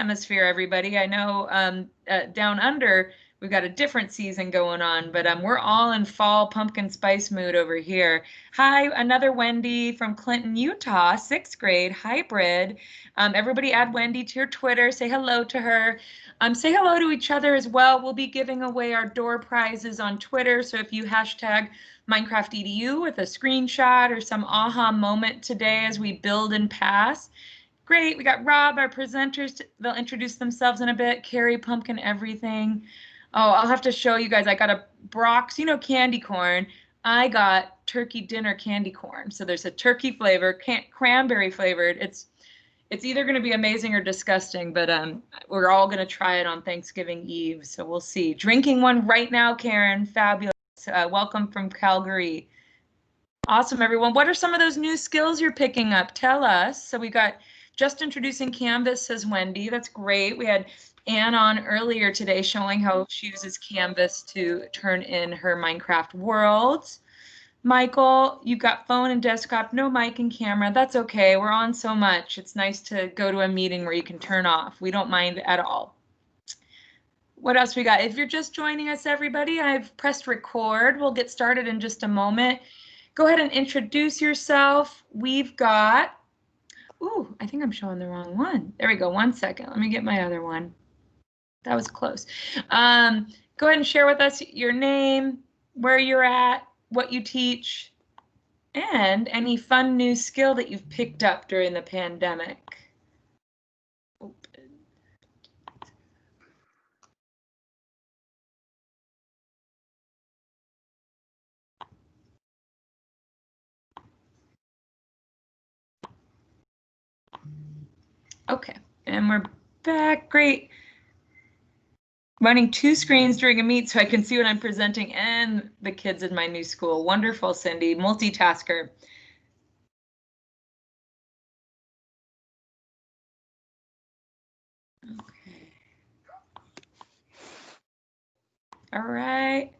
hemisphere, everybody. I know down under, we've got a different season going on, but we're all in fall pumpkin spice mood over here. Hi, another Wendy from Clinton, Utah, 6th grade, hybrid. Everybody add Wendy to your Twitter. Say hello to her. Say hello to each other as well. We'll be giving away our door prizes on Twitter. So if you hashtag Minecraft EDU with a screenshot or some aha moment today as we build and pass. Great, we got Rob, our presenters. They'll introduce themselves in a bit. Carrie, Pumpkin, Everything. Oh, I'll have to show you guys. I got a Brock's, you know, candy corn. I got turkey dinner candy corn. So there's a turkey flavor, cranberry flavored. It's either going to be amazing or disgusting, but we're all going to try it on Thanksgiving Eve. So we'll see. Drinking one right now, Karen. Fabulous. Welcome from Calgary. Awesome, everyone. What are some of those new skills you're picking up? Tell us. So we got just introducing Canvas, says Wendy. That's great. We had Anne on earlier today showing how she uses Canvas to turn in her Minecraft worlds. Michael, you've got phone and desktop, no mic and camera. That's okay. We're on so much. It's nice to go to a meeting where you can turn off. We don't mind at all. What else we got? If you're just joining us, everybody, I've pressed record. We'll get started in just a moment. Go ahead and introduce yourself. We've got, ooh, I think I'm showing the wrong one. There we go. 1 second. Let me get my other one. That was close. Go ahead and share with us your name, where you're at, what you teach, and any fun new skill that you've picked up during the pandemic. Okay, and we're back. Great. Running 2 screens during a meet so I can see what I'm presenting and the kids in my new school. Wonderful, Cindy. Multitasker. Okay. All right.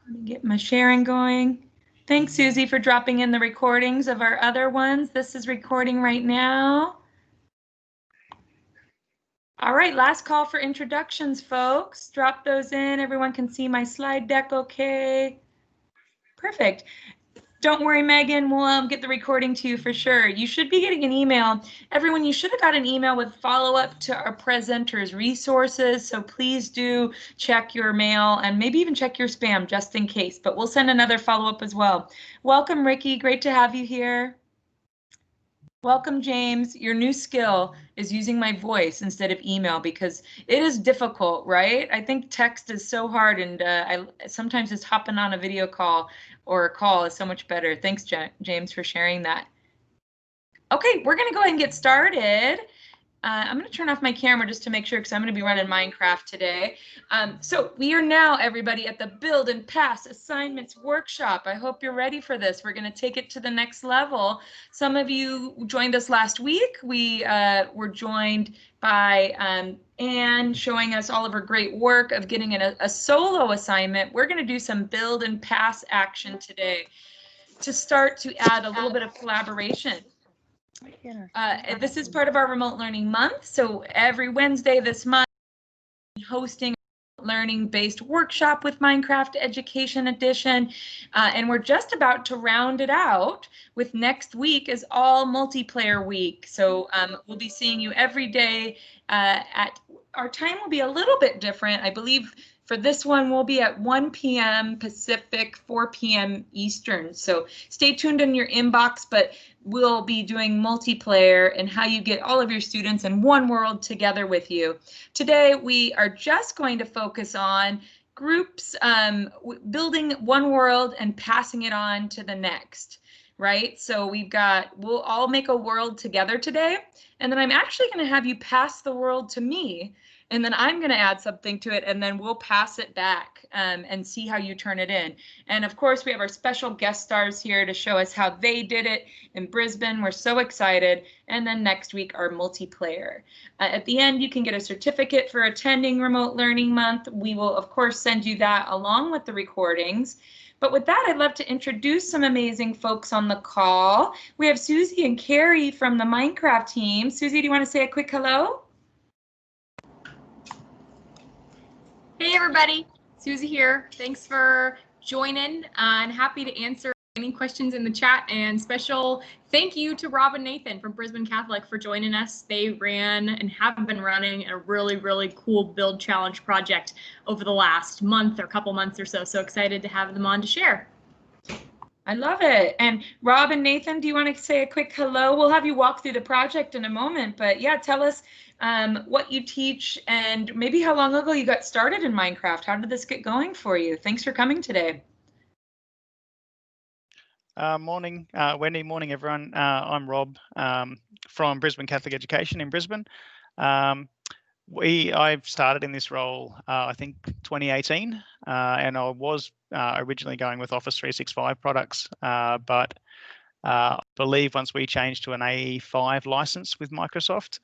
Let me get my sharing going. Thanks, Susie, for dropping in the recordings of our other ones. This is recording right now. All right, last call for introductions, folks. Drop those in. Everyone can see my slide deck okay. Perfect. Don't worry, Megan, we'll get the recording to you for sure. You should be getting an email. Everyone, you should have got an email with follow-up to our presenters' resources, so please do check your mail and maybe even check your spam just in case, but we'll send another follow-up as well. Welcome, Ricky. Great to have you here. Welcome, James. Your new skill is using my voice instead of email because it is difficult, right? I think text is so hard, and I sometimes just hopping on a video call or a call is so much better. Thanks, James, for sharing that. Okay, we're going to go ahead and get started. I'm going to turn off my camera just to make sure because I'm going to be running Minecraft today. So we are now, everybody, at the Build and Pass Assignments Workshop. I hope you're ready for this. We're going to take it to the next level. Some of you joined us last week. We were joined by Anne showing us all of her great work of getting a solo assignment. We're going to do some Build and Pass action today to start to add a little bit of collaboration. This is part of our remote learning month. So every Wednesday this month, hosting a learning-based workshop with Minecraft Education Edition. And we're just about to round it out with next week is all multiplayer week. So we'll be seeing you every day at our time will be a little bit different. I believe for this one, we'll be at 1 p.m. Pacific, 4 p.m. Eastern. So stay tuned in your inbox, but we'll be doing multiplayer and how you get all of your students in one world together with you. Today, we are just going to focus on groups, building one world and passing it on to the next, right? So we'll all make a world together today. And then I'm actually going to have you pass the world to me. And then I'm going to add something to it, and then we'll pass it back and see how you turn it in. And of course, we have our special guest stars here to show us how they did it in Brisbane. We're so excited. And then next week, our multiplayer. At the end, you can get a certificate for attending Remote Learning Month. We will, of course, send you that along with the recordings. But with that, I'd love to introduce some amazing folks on the call. We have Susie and Carrie from the Minecraft team. Susie, do you want to say a quick hello? Hey everybody, Susie here. Thanks for joining and happy to answer any questions in the chat, and special thank you to Rob and Nathan from Brisbane Catholic for joining us. They ran and have been running a really cool build challenge project over the last month or couple months or so. So excited to have them on to share. I love it. And Rob and Nathan, do you want to say a quick hello? We'll have you walk through the project in a moment, but yeah, tell us what you teach and maybe how long ago you got started in Minecraft. How did this get going for you? Thanks for coming today. Morning, Wendy. Morning, everyone. I'm Rob from Brisbane Catholic Education in Brisbane. I've started in this role, I think, 2018, and I was originally going with Office 365 products, but I believe once we changed to an AE5 license with Microsoft,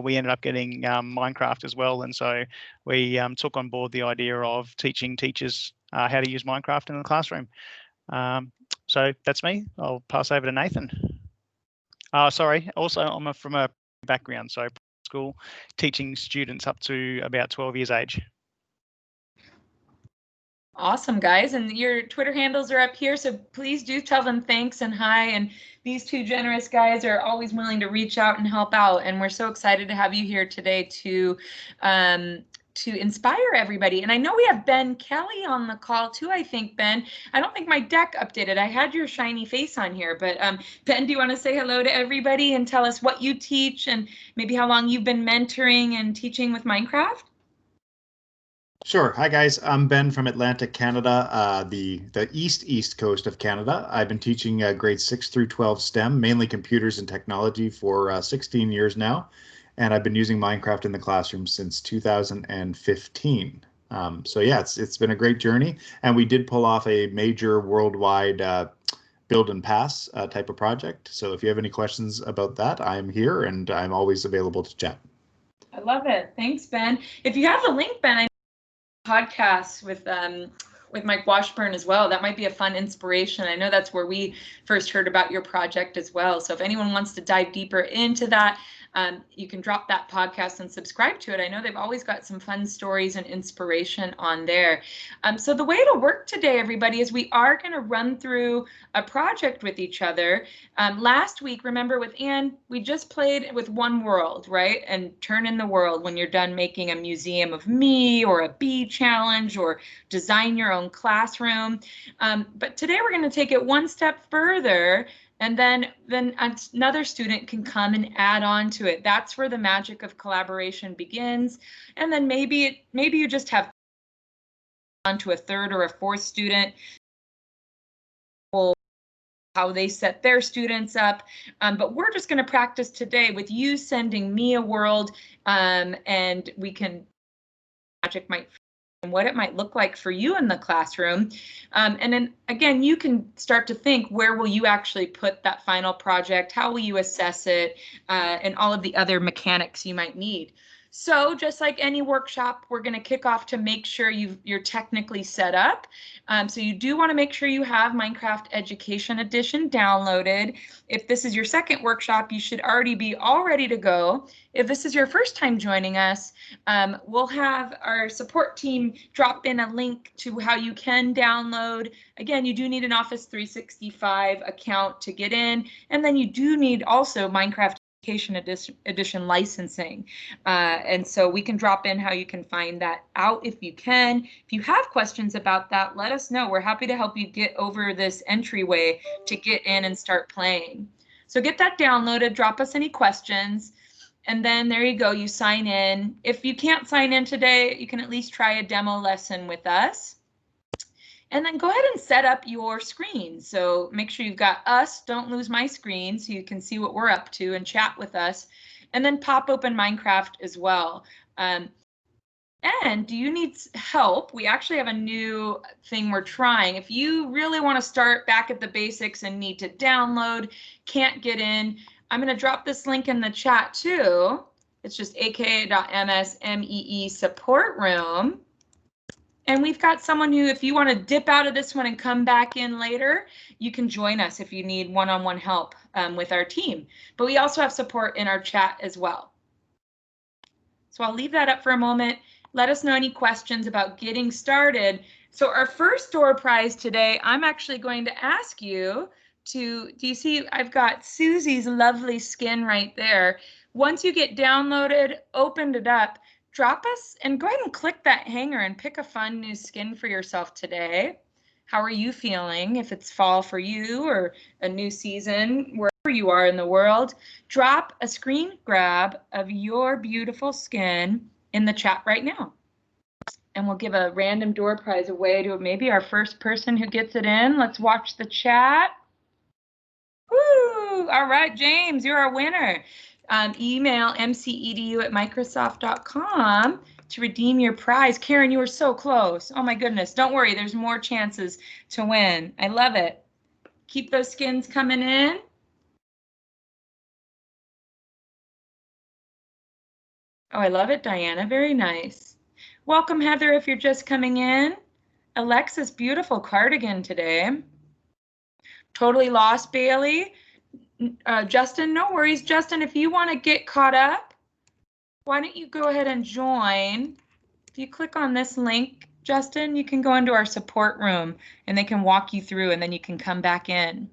we ended up getting Minecraft as well, and so we took on board the idea of teaching teachers how to use Minecraft in the classroom. So that's me. I'll pass over to Nathan. Sorry, also I'm from a background, so school teaching students up to about 12 years age. Awesome, guys. And your Twitter handles are up here, so please do tell them thanks and hi. And these two generous guys are always willing to reach out and help out. And we're so excited to have you here today to inspire everybody. And I know we have Ben Kelly on the call too, I think, Ben. I don't think my deck updated. I had your shiny face on here, but Ben, do you want to say hello to everybody and tell us what you teach and maybe how long you've been mentoring and teaching with Minecraft? Sure. Hi, guys. I'm Ben from Atlantic Canada, the east coast of Canada. I've been teaching grades 6 through 12 STEM, mainly computers and technology, for 16 years now. And I've been using Minecraft in the classroom since 2015. So yeah, it's been a great journey, and we did pull off a major worldwide build and pass type of project. So if you have any questions about that, I'm here and I'm always available to chat. I love it. Thanks, Ben. If you have the link, Ben, I know podcasts with Mike Washburn as well. That might be a fun inspiration. I know that's where we first heard about your project as well. So if anyone wants to dive deeper into that, you can drop that podcast and subscribe to it. I know they've always got some fun stories and inspiration on there. So the way it'll work today, everybody, is we are going to run through a project with each other. Last week, remember with Anne, we just played with one world, right? And turn in the world when you're done making a museum of me or a bee challenge or design your own classroom. But today we're going to take it one step further, and then another student can come and add on to it. That's where the magic of collaboration begins. And then maybe you just have on to a third or a fourth student, how they set their students up. But we're just going to practice today with you sending me a world, and we can magic might and what it might look like for you in the classroom. And then again, you can start to think, where will you actually put that final project? How will you assess it? And all of the other mechanics you might need. So just like any workshop, we're going to kick off to make sure you're technically set up. So you do want to make sure you have Minecraft Education Edition downloaded. If this is your second workshop, you should already be all ready to go. If this is your first time joining us, we'll have our support team drop in a link to how you can download. Again, you do need an Office 365 account to get in, and then you do need also Minecraft Education Edition licensing. And so we can drop in how you can find that out if you can. If you have questions about that, let us know. We're happy to help you get over this entryway to get in and start playing. So get that downloaded, drop us any questions, and then there you go, you sign in. If you can't sign in today, you can at least try a demo lesson with us. And then go ahead and set up your screen. So make sure you've got us, don't lose my screen, so you can see what we're up to and chat with us. And then pop open Minecraft as well. And do you need help? We actually have a new thing we're trying. If you really want to start back at the basics and need to download, can't get in, I'm going to drop this link in the chat too. It's just aka.ms.mee support room. And we've got someone who, if you want to dip out of this one and come back in later, you can join us if you need one-on-one help with our team. But we also have support in our chat as well. So I'll leave that up for a moment. Let us know any questions about getting started. So our first door prize today, I'm actually going to ask you to, do you see I've got Susie's lovely skin right there. Once you get downloaded, opened it up, drop us and go ahead and click that hanger and pick a fun new skin for yourself today. How are you feeling? If it's fall for you or a new season, wherever you are in the world, drop a screen grab of your beautiful skin in the chat right now. And we'll give a random door prize away to maybe our first person who gets it in. Let's watch the chat. Woo! All right, James, you're our winner. Email mcedu@microsoft.com to redeem your prize. Karen, you were so close. Oh my goodness. Don't worry, there's more chances to win. I love it. Keep those skins coming in. Oh, I love it, Diana. Very nice. Welcome, Heather, if you're just coming in. Alexa's beautiful cardigan today. Totally lost, Bailey. Justin, no worries. Justin, if you want to get caught up, why don't you go ahead and join? If you click on this link, Justin, you can go into our support room and they can walk you through and then you can come back in.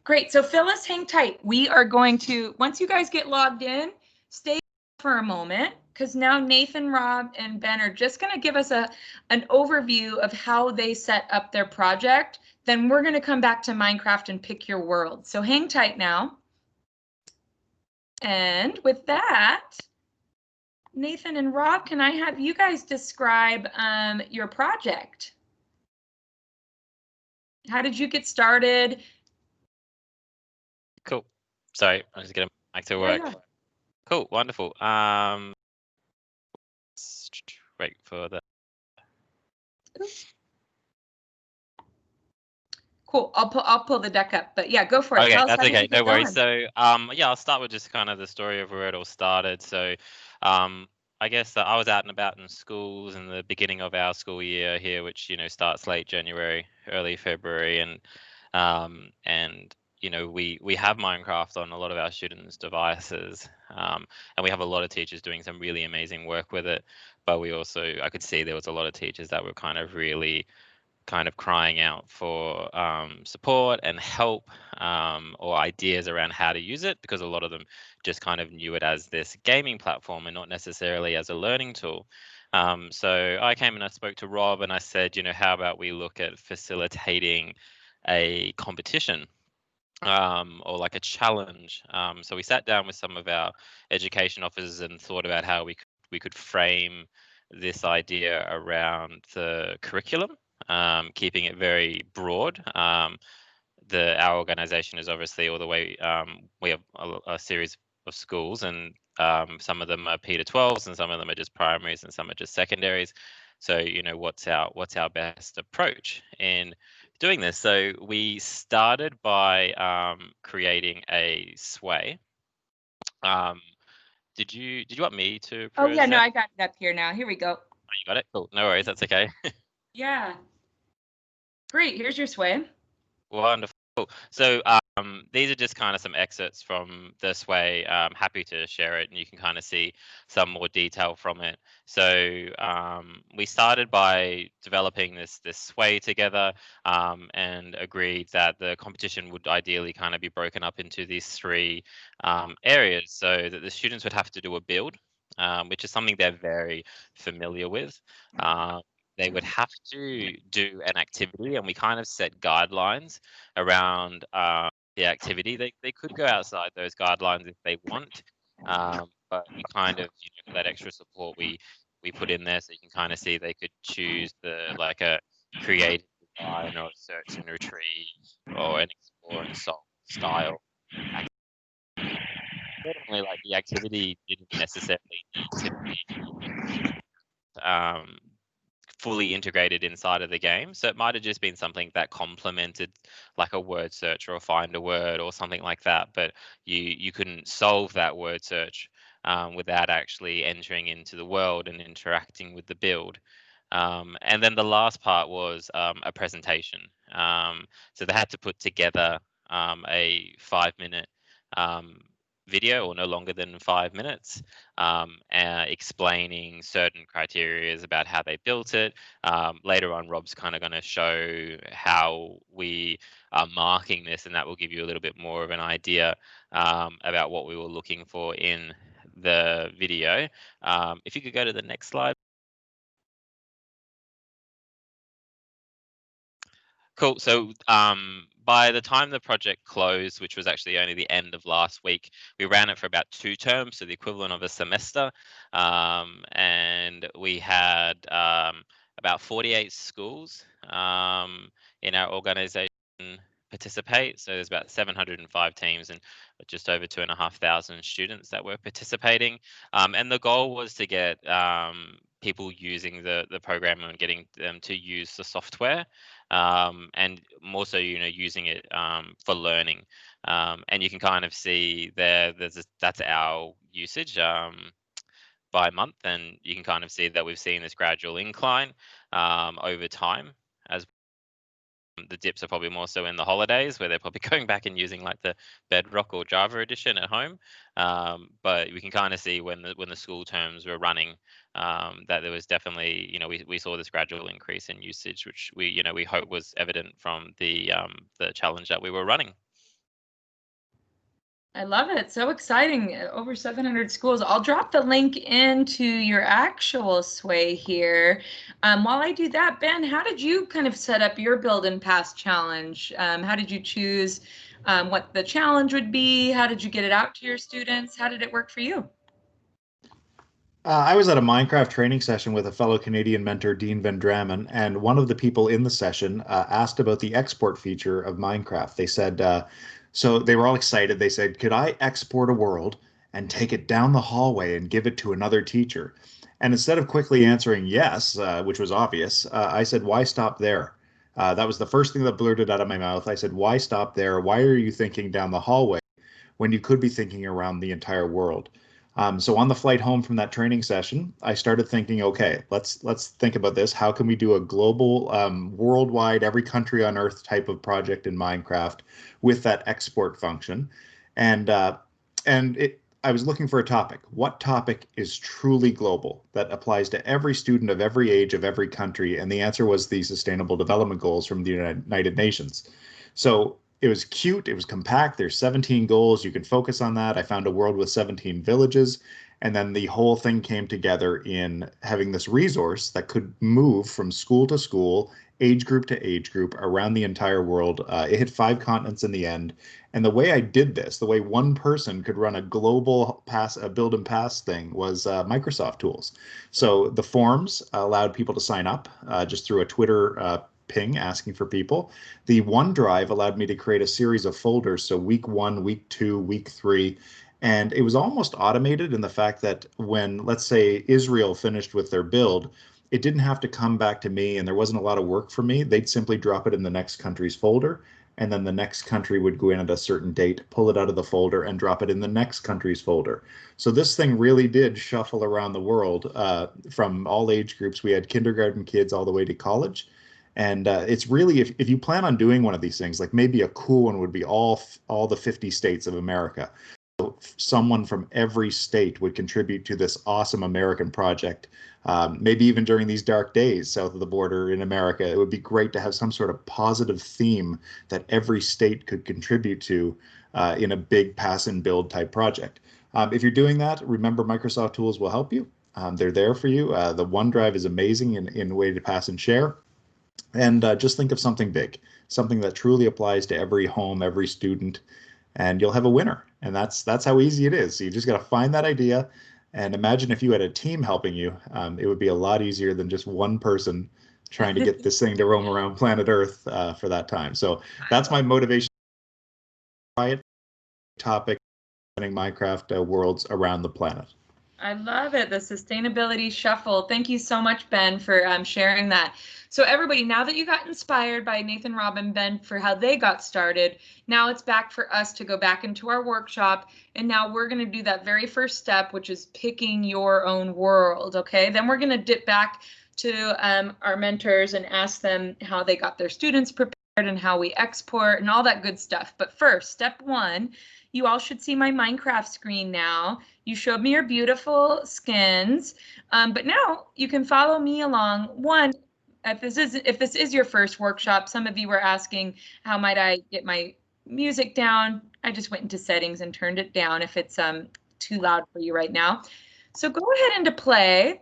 Great, so Phyllis, hang tight. We are going to, once you guys get logged in, stay for a moment because now Nathan, Rob, and Ben are just going to give us an overview of how they set up their project. Then we're going to come back to Minecraft and pick your world. So hang tight now. And with that, Nathan and Rob, can I have you guys describe your project? How did you get started? Cool. Sorry, I'm just getting back to work. Yeah. Cool, wonderful. Wait for the. Cool. I'll pull the deck up, but yeah, go for it. Okay, Tell us that's how did okay. you get No worries. going? So, yeah, I'll start with just kind of the story of where it all started. So, I guess that I was out and about in schools in the beginning of our school year here, which starts late January, early February, and we have Minecraft on a lot of our students' devices, and we have a lot of teachers doing some really amazing work with it. But I could see there was a lot of teachers that were kind of really crying out for support and help or ideas around how to use it, because a lot of them just kind of knew it as this gaming platform and not necessarily as a learning tool. So I came and I spoke to Rob and I said, how about we look at facilitating a competition or like a challenge. So we sat down with some of our education officers and thought about how we could frame this idea around the curriculum, keeping it very broad. Our organization is obviously all the way, we have a series of schools, and some of them are P-12s and some of them are just primaries and some are just secondaries. So, what's our best approach in doing this? So we started by creating a sway. Did you want me to present? Oh yeah, no, I got it up here now. Here we go. Oh, you got it? Cool. No worries. That's okay. Yeah. Great. Here's your sway. Wonderful. So these are just kind of some excerpts from the sway. I'm happy to share it and you can kind of see some more detail from it. So we started by developing this sway together and agreed that the competition would ideally kind of be broken up into these three areas, so that the students would have to do a build, which is something they're very familiar with. They would have to do an activity, and we kind of set guidelines around the activity. They could go outside those guidelines if they want, but we kind of, for that extra support, we put in there so you can kind of see they could choose like a creative design or a search and retrieve or an explore and solve style. Certainly, like the activity didn't necessarily need to be fully integrated inside of the game. So it might have just been something that complemented like a word search or find a word or something like that, but you couldn't solve that word search without actually entering into the world and interacting with the build. And then the last part was a presentation. So they had to put together a 5-minute video, or no longer than 5 minutes, explaining certain criteria about how they built it. Later on, Rob's kind of going to show how we are marking this, and that will give you a little bit more of an idea about what we were looking for in the video. If you could go to the next slide. Cool. So by the time the project closed, which was actually only the end of last week, we ran it for about 2 terms, so the equivalent of a semester. And we had about 48 schools in our organization participate. So there's about 705 teams and just over 2,500 students that were participating. And the goal was to get people using the program and getting them to use the software. And more so, using it for learning. And you can kind of see that's our usage by month, and you can kind of see that we've seen this gradual incline over time, as the dips are probably more so in the holidays, where they're probably going back and using like the Bedrock or Java edition at home. But we can kind of see when the school terms were running, that there was definitely, we saw this gradual increase in usage, which we hope was evident from the challenge that we were running. I love it. So exciting. Over 700 schools. I'll drop the link into your actual sway here. While I do that, Ben, how did you kind of set up your Build and Pass challenge? How did you choose what the challenge would be? How did you get it out to your students? How did it work for you? I was at a Minecraft training session with a fellow Canadian mentor, Dean Van Dramen, and one of the people in the session asked about the export feature of Minecraft. They said, so they were all excited. They said, could I export a world and take it down the hallway and give it to another teacher? And instead of quickly answering yes, which was obvious, I said, why stop there? That was the first thing that blurted out of my mouth. I said, why stop there? Why are you thinking down the hallway when you could be thinking around the entire world? So on the flight home from that training session, I started thinking, okay, let's think about this. How can we do a global, worldwide, every country on Earth type of project in Minecraft with that export function? And I was looking for a topic. What topic is truly global that applies to every student of every age of every country? And the answer was the Sustainable Development Goals from the United Nations. So it was cute, it was compact, there's 17 goals, you can focus on that. I found a world with 17 villages, and then the whole thing came together in having this resource that could move from school to school, age group to age group, around the entire world. It hit 5 continents in the end, and the way I did this, the way one person could run a global build and pass thing, was Microsoft tools. So the forms allowed people to sign up just through a Twitter ping asking for people. The OneDrive allowed me to create a series of folders. So week 1, week 2, week 3. And it was almost automated in the fact that when, let's say, Israel finished with their build, it didn't have to come back to me and there wasn't a lot of work for me. They'd simply drop it in the next country's folder. And then the next country would go in at a certain date, pull it out of the folder and drop it in the next country's folder. So this thing really did shuffle around the world from all age groups. We had kindergarten kids all the way to college. And it's really, if you plan on doing one of these things, like maybe a cool one would be all the 50 states of America. So someone from every state would contribute to this awesome American project. Maybe even during these dark days south of the border in America, it would be great to have some sort of positive theme that every state could contribute to in a big pass and build type project. If you're doing that, remember Microsoft tools will help you. They're there for you. The OneDrive is amazing in a way to pass and share. And just think of something big, something that truly applies to every home, every student, and you'll have a winner. And that's how easy it is. So you just got to find that idea. And imagine if you had a team helping you, it would be a lot easier than just one person trying to get this thing to roam around planet Earth for that time. So that's my motivation. Try it. Topic, Minecraft worlds around the planet. I love it, the sustainability shuffle. Thank you so much, Ben, for sharing that. So everybody, now that you got inspired by Nathan, Rob, and Ben for how they got started, now it's back for us to go back into our workshop. And now we're going to do that very first step, which is picking your own world. Okay, then we're going to dip back to our mentors and ask them how they got their students prepared and how we export and all that good stuff. But first, step one, you all should see my Minecraft screen now. You showed me your beautiful skins, but now you can follow me along. One, if this is your first workshop, some of you were asking, how might I get my music down? I just went into settings and turned it down if it's too loud for you right now. So go ahead into play.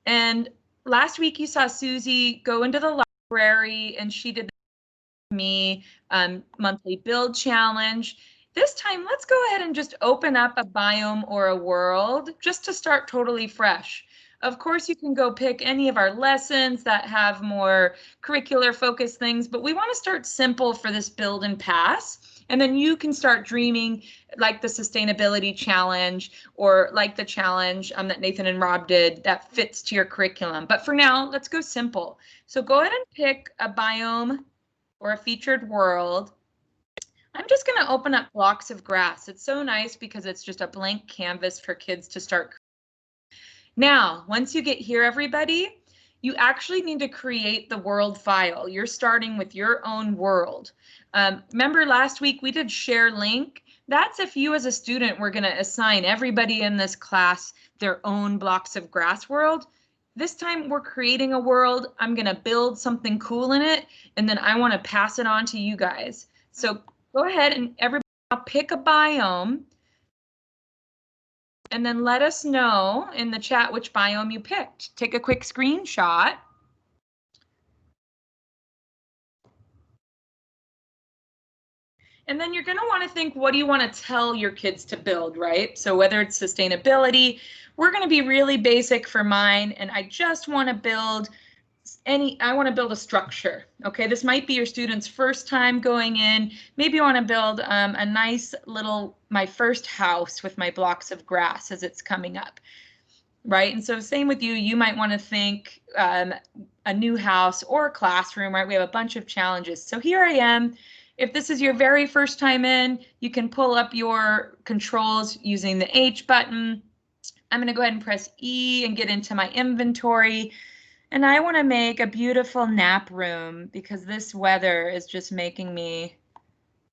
And last week you saw Susie go into the library and she did me monthly build challenge. This time, let's go ahead and just open up a biome or a world just to start totally fresh. Of course, you can go pick any of our lessons that have more curricular focused things, but we want to start simple for this build and pass. And then you can start dreaming like the sustainability challenge or like the challenge that Nathan and Rob did that fits to your curriculum. But for now, let's go simple. So go ahead and pick a biome or a featured world. I'm just going to open up blocks of grass. It's so nice because it's just a blank canvas for kids to start. Now, once you get here, everybody, you actually need to create the world file. You're starting with your own world. Remember last week we did share link? That's if you as a student were going to assign everybody in this class their own blocks of grass world. This time we're creating a world. I'm going to build something cool in it, and then I want to pass it on to you guys. So go ahead and everybody pick a biome and then let us know in the chat which biome you picked. Take a quick screenshot. And then you're going to want to think, what do you want to tell your kids to build, right? So whether it's sustainability, we're going to be really basic for mine, and I just want to build I want to build a structure. Okay, this might be your student's first time going in. Maybe you want to build a nice little, my first house with my blocks of grass as it's coming up, right? And so same with you, you might want to think a new house or a classroom, right? We have a bunch of challenges. So here I am. If this is your very first time in, you can pull up your controls using the H button. I'm going to go ahead and press E and get into my inventory. And I want to make a beautiful nap room because this weather is just making me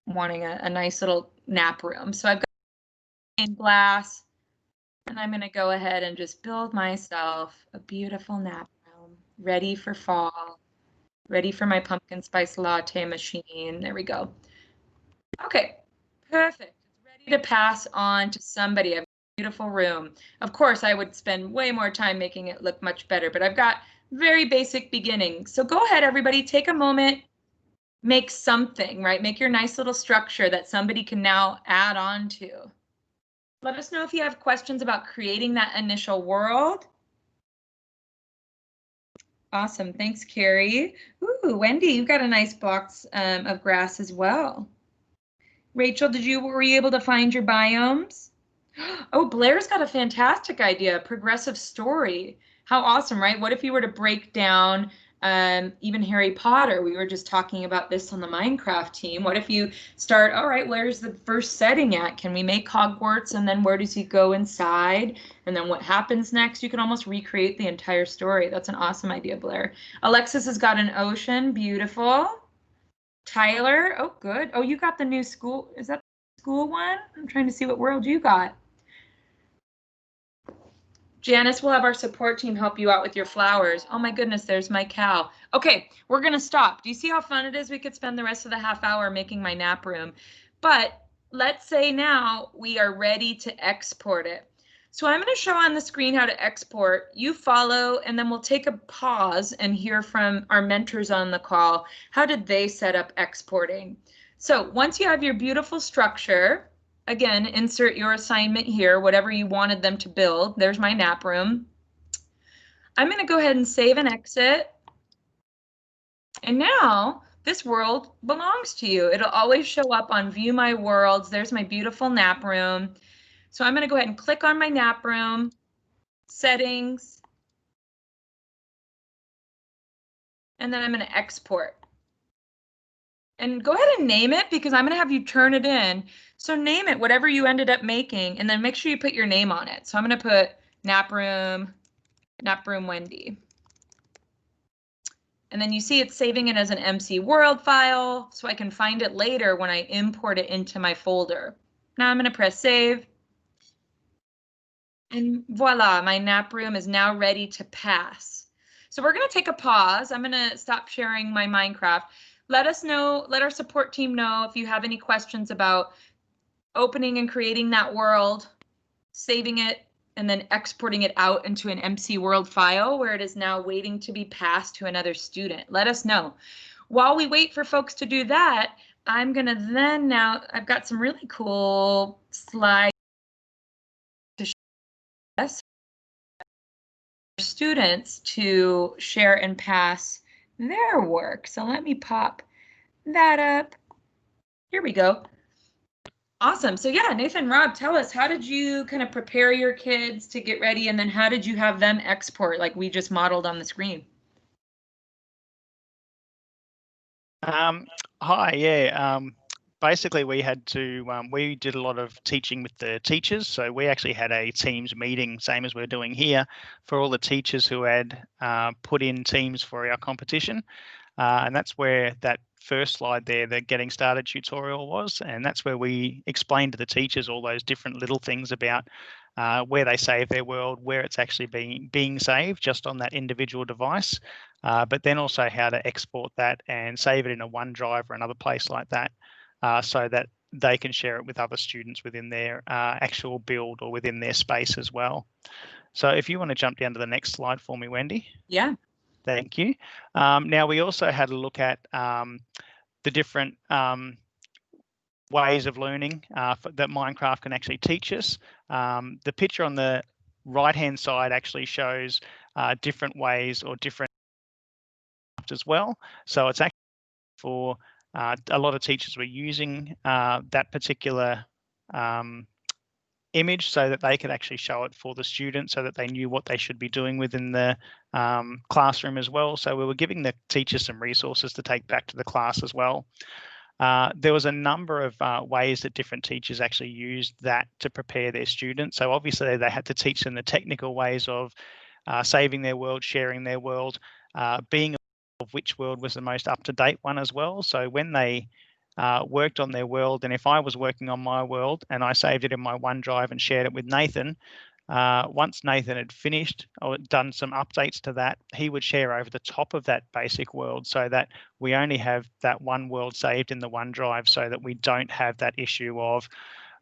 wanting a nice little nap room. So I've got stained glass, and I'm going to go ahead and just build myself a beautiful nap room, ready for fall, ready for my pumpkin spice latte machine. There we go. Okay, perfect. It's ready to pass on to somebody. I've got a beautiful room. Of course, I would spend way more time making it look much better, but I've got very basic beginning. So go ahead, everybody, take a moment, make something, right? Make your nice little structure that somebody can now add on to. Let us know if you have questions about creating that initial world. Awesome, thanks, Carrie. Ooh, Wendy, you've got a nice box of grass as well. Rachel, were you able to find your biomes? Oh, Blair's got a fantastic idea, progressive story. How awesome, right? What if you were to break down even Harry Potter? We were just talking about this on the Minecraft team. What if you start, all right, where's the first setting at? Can we make Hogwarts? And then where does he go inside? And then what happens next? You can almost recreate the entire story. That's an awesome idea, Blair. Alexis has got an ocean. Beautiful. Tyler, oh, good. Oh, you got the new school. Is that the school one? I'm trying to see what world you got. Janice will have our support team help you out with your flowers. Oh my goodness, there's my cow. Okay, we're gonna stop. Do you see how fun it is? We could spend the rest of the half hour making my nap room. But let's say now we are ready to export it. So I'm gonna show on the screen how to export. You follow, and then we'll take a pause and hear from our mentors on the call. How did they set up exporting? So once you have your beautiful structure, again, insert your assignment here, whatever you wanted them to build. There's my nap room. I'm going to go ahead and save and exit. And now this world belongs to you. It'll always show up on View My Worlds. There's my beautiful nap room. So I'm going to go ahead and click on my nap room. settings, and then I'm going to export. And go ahead and name it because I'm going to have you turn it in. So name it whatever you ended up making, and then make sure you put your name on it. So I'm going to put nap room Wendy. And then you see it's saving it as an MC World file, so I can find it later when I import it into my folder. Now I'm going to press save. And voila, my nap room is now ready to pass. So we're going to take a pause. I'm going to stop sharing my Minecraft. Let us know, let our support team know if you have any questions about opening and creating that world, saving it, and then exporting it out into an MC World file where it is now waiting to be passed to another student. Let us know. While we wait for folks to do that, I'm going to then now, I've got some really cool slides to show us students to share and pass their work. So let me pop that up. Here we go. Awesome. So yeah, Nathan, Rob, tell us, how did you kind of prepare your kids to get ready, and then how did you have them export like we just modeled on the screen? Hi, yeah. Basically, we had to, we did a lot of teaching with the teachers. So we actually had a Teams meeting, same as we're doing here, for all the teachers who had put in teams for our competition. And that's where that first slide there, the getting started tutorial was. And that's where we explained to the teachers all those different little things about where they save their world, where it's actually being saved just on that individual device, but then also how to export that and save it in a OneDrive or another place like that, so that they can share it with other students within their actual build or within their space as well. So if you want to jump down to the next slide for me, Wendy. Yeah. Thank you. Now, we also had a look at the different ways of learning that Minecraft can actually teach us. The picture on the right-hand side actually shows different ways or different as well. So it's actually for a lot of teachers were using that particular image so that they could actually show it for the students so that they knew what they should be doing within the classroom as well. So we were giving the teachers some resources to take back to the class as well. There was a number of ways that different teachers actually used that to prepare their students. So obviously they had to teach them the technical ways of saving their world, sharing their world, being aware of which world was the most up-to-date one as well. So when they worked on their world, and if I was working on my world and I saved it in my OneDrive and shared it with Nathan, once Nathan had finished or done some updates to that, he would share over the top of that basic world so that we only have that one world saved in the OneDrive, so that we don't have that issue of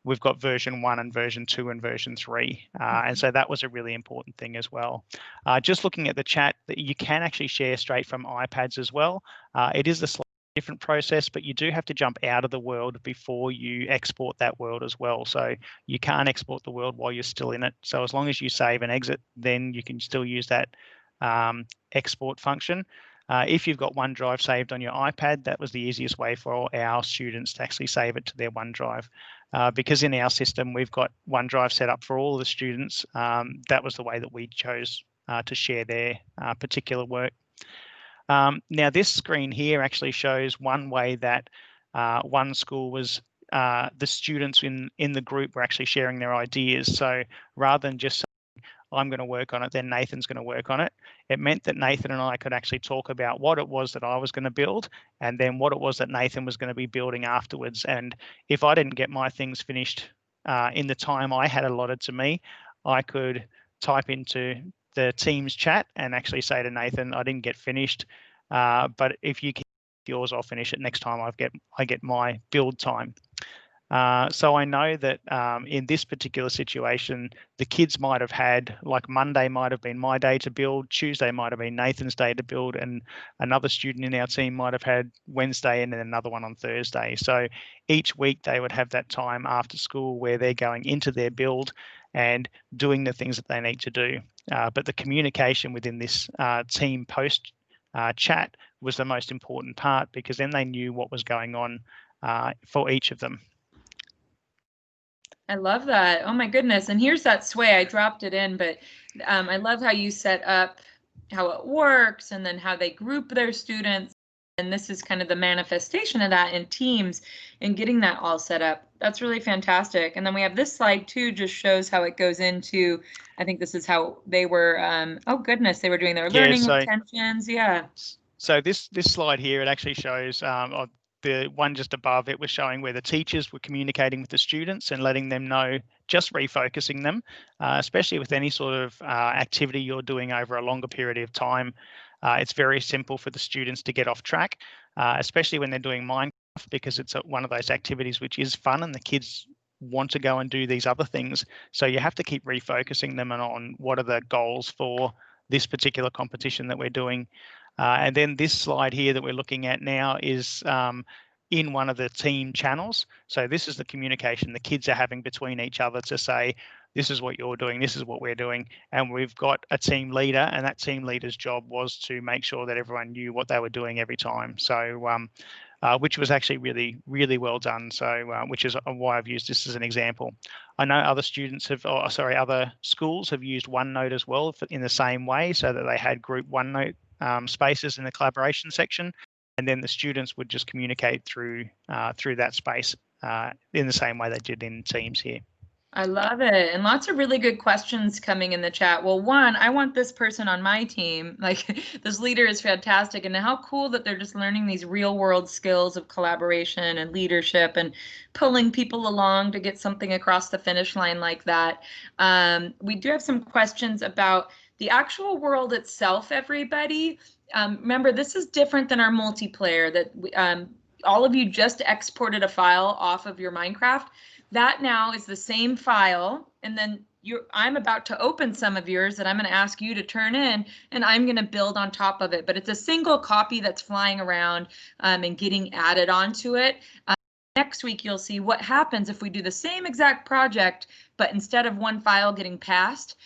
we've got version 1 and version 2 and version 3. And so that was a really important thing as well. Just looking at the chat, you can actually share straight from iPads as well. It is a slightly different process, but you do have to jump out of the world before you export that world as well. So you can't export the world while you're still in it. So as long as you save and exit, then you can still use that export function. If you've got OneDrive saved on your iPad, that was the easiest way for our students to actually save it to their OneDrive. Because in our system, we've got OneDrive set up for all the students. That was the way that we chose to share their particular work. Now, this screen here actually shows one way that one school was, the students in the group were actually sharing their ideas. So rather than just I'm going to work on it, then Nathan's going to work on it. It meant that Nathan and I could actually talk about what it was that I was going to build and then what it was that Nathan was going to be building afterwards. And if I didn't get my things finished in the time I had allotted to me, I could type into the Teams chat and actually say to Nathan, I didn't get finished, but if you keep yours, I'll finish it next time I get my build time. So I know that in this particular situation, the kids might have had, like Monday might have been my day to build, Tuesday might have been Nathan's day to build, and another student in our team might have had Wednesday and then another one on Thursday. So each week they would have that time after school where they're going into their build and doing the things that they need to do. But the communication within this team post chat was the most important part, because then they knew what was going on for each of them. I love that. Oh my goodness. And here's that sway. I dropped it in, but I love how you set up how it works and then how they group their students. And this is kind of the manifestation of that in teams and getting that all set up. That's really fantastic. And then we have this slide too, just shows how it goes into, I think this is how they were, oh goodness, they were doing their learning intentions. Yeah. So this slide here, it actually shows the one just above it was showing where the teachers were communicating with the students and letting them know, just refocusing them, especially with any sort of activity you're doing over a longer period of time. It's very simple for the students to get off track, especially when they're doing Minecraft, because it's one of those activities which is fun and the kids want to go and do these other things. So you have to keep refocusing them on what are the goals for this particular competition that we're doing. And then this slide here that we're looking at now is in one of the team channels. So this is the communication the kids are having between each other to say, this is what you're doing, this is what we're doing. And we've got a team leader, and that team leader's job was to make sure that everyone knew what they were doing every time. So which was actually really, really well done. So which is why I've used this as an example. I know other students have, other schools have used OneNote as well in the same way, so that they had group OneNote spaces in the collaboration section, and then the students would just communicate through that space in the same way they did in Teams here. I love it. And lots of really good questions coming in the chat. Well, one, I want this person on my team. Like, this leader is fantastic. And how cool that they're just learning these real world skills of collaboration and leadership and pulling people along to get something across the finish line like that. We do have some questions about the actual world itself, everybody. Remember, this is different than our multiplayer that all of you just exported a file off of your Minecraft. That now is the same file, and then I'm about to open some of yours that I'm going to ask you to turn in, and I'm going to build on top of it. But it's a single copy that's flying around and getting added onto it. Next week, you'll see what happens if we do the same exact project, but instead of one file getting passed,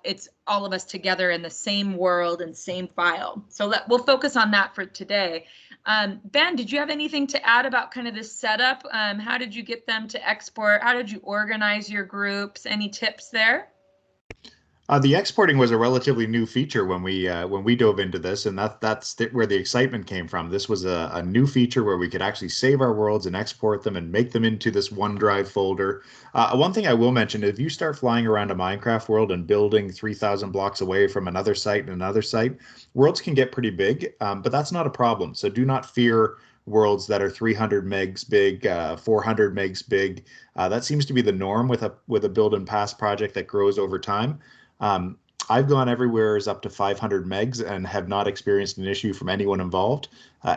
it's all of us together in the same world and same file. So we'll focus on that for today. Ben, did you have anything to add about kind of this setup? How did you get them to export? How did you organize your groups? Any tips there? The exporting was a relatively new feature when we dove into this, and that's where the excitement came from. This was a new feature where we could actually save our worlds and export them and make them into this OneDrive folder. One thing I will mention, if you start flying around a Minecraft world and building 3,000 blocks away from another site and another site, worlds can get pretty big, but that's not a problem. So do not fear worlds that are 300 megs big, 400 megs big. That seems to be the norm with a build and pass project that grows over time. I've gone everywhere is up to 500 megs and have not experienced an issue from anyone involved.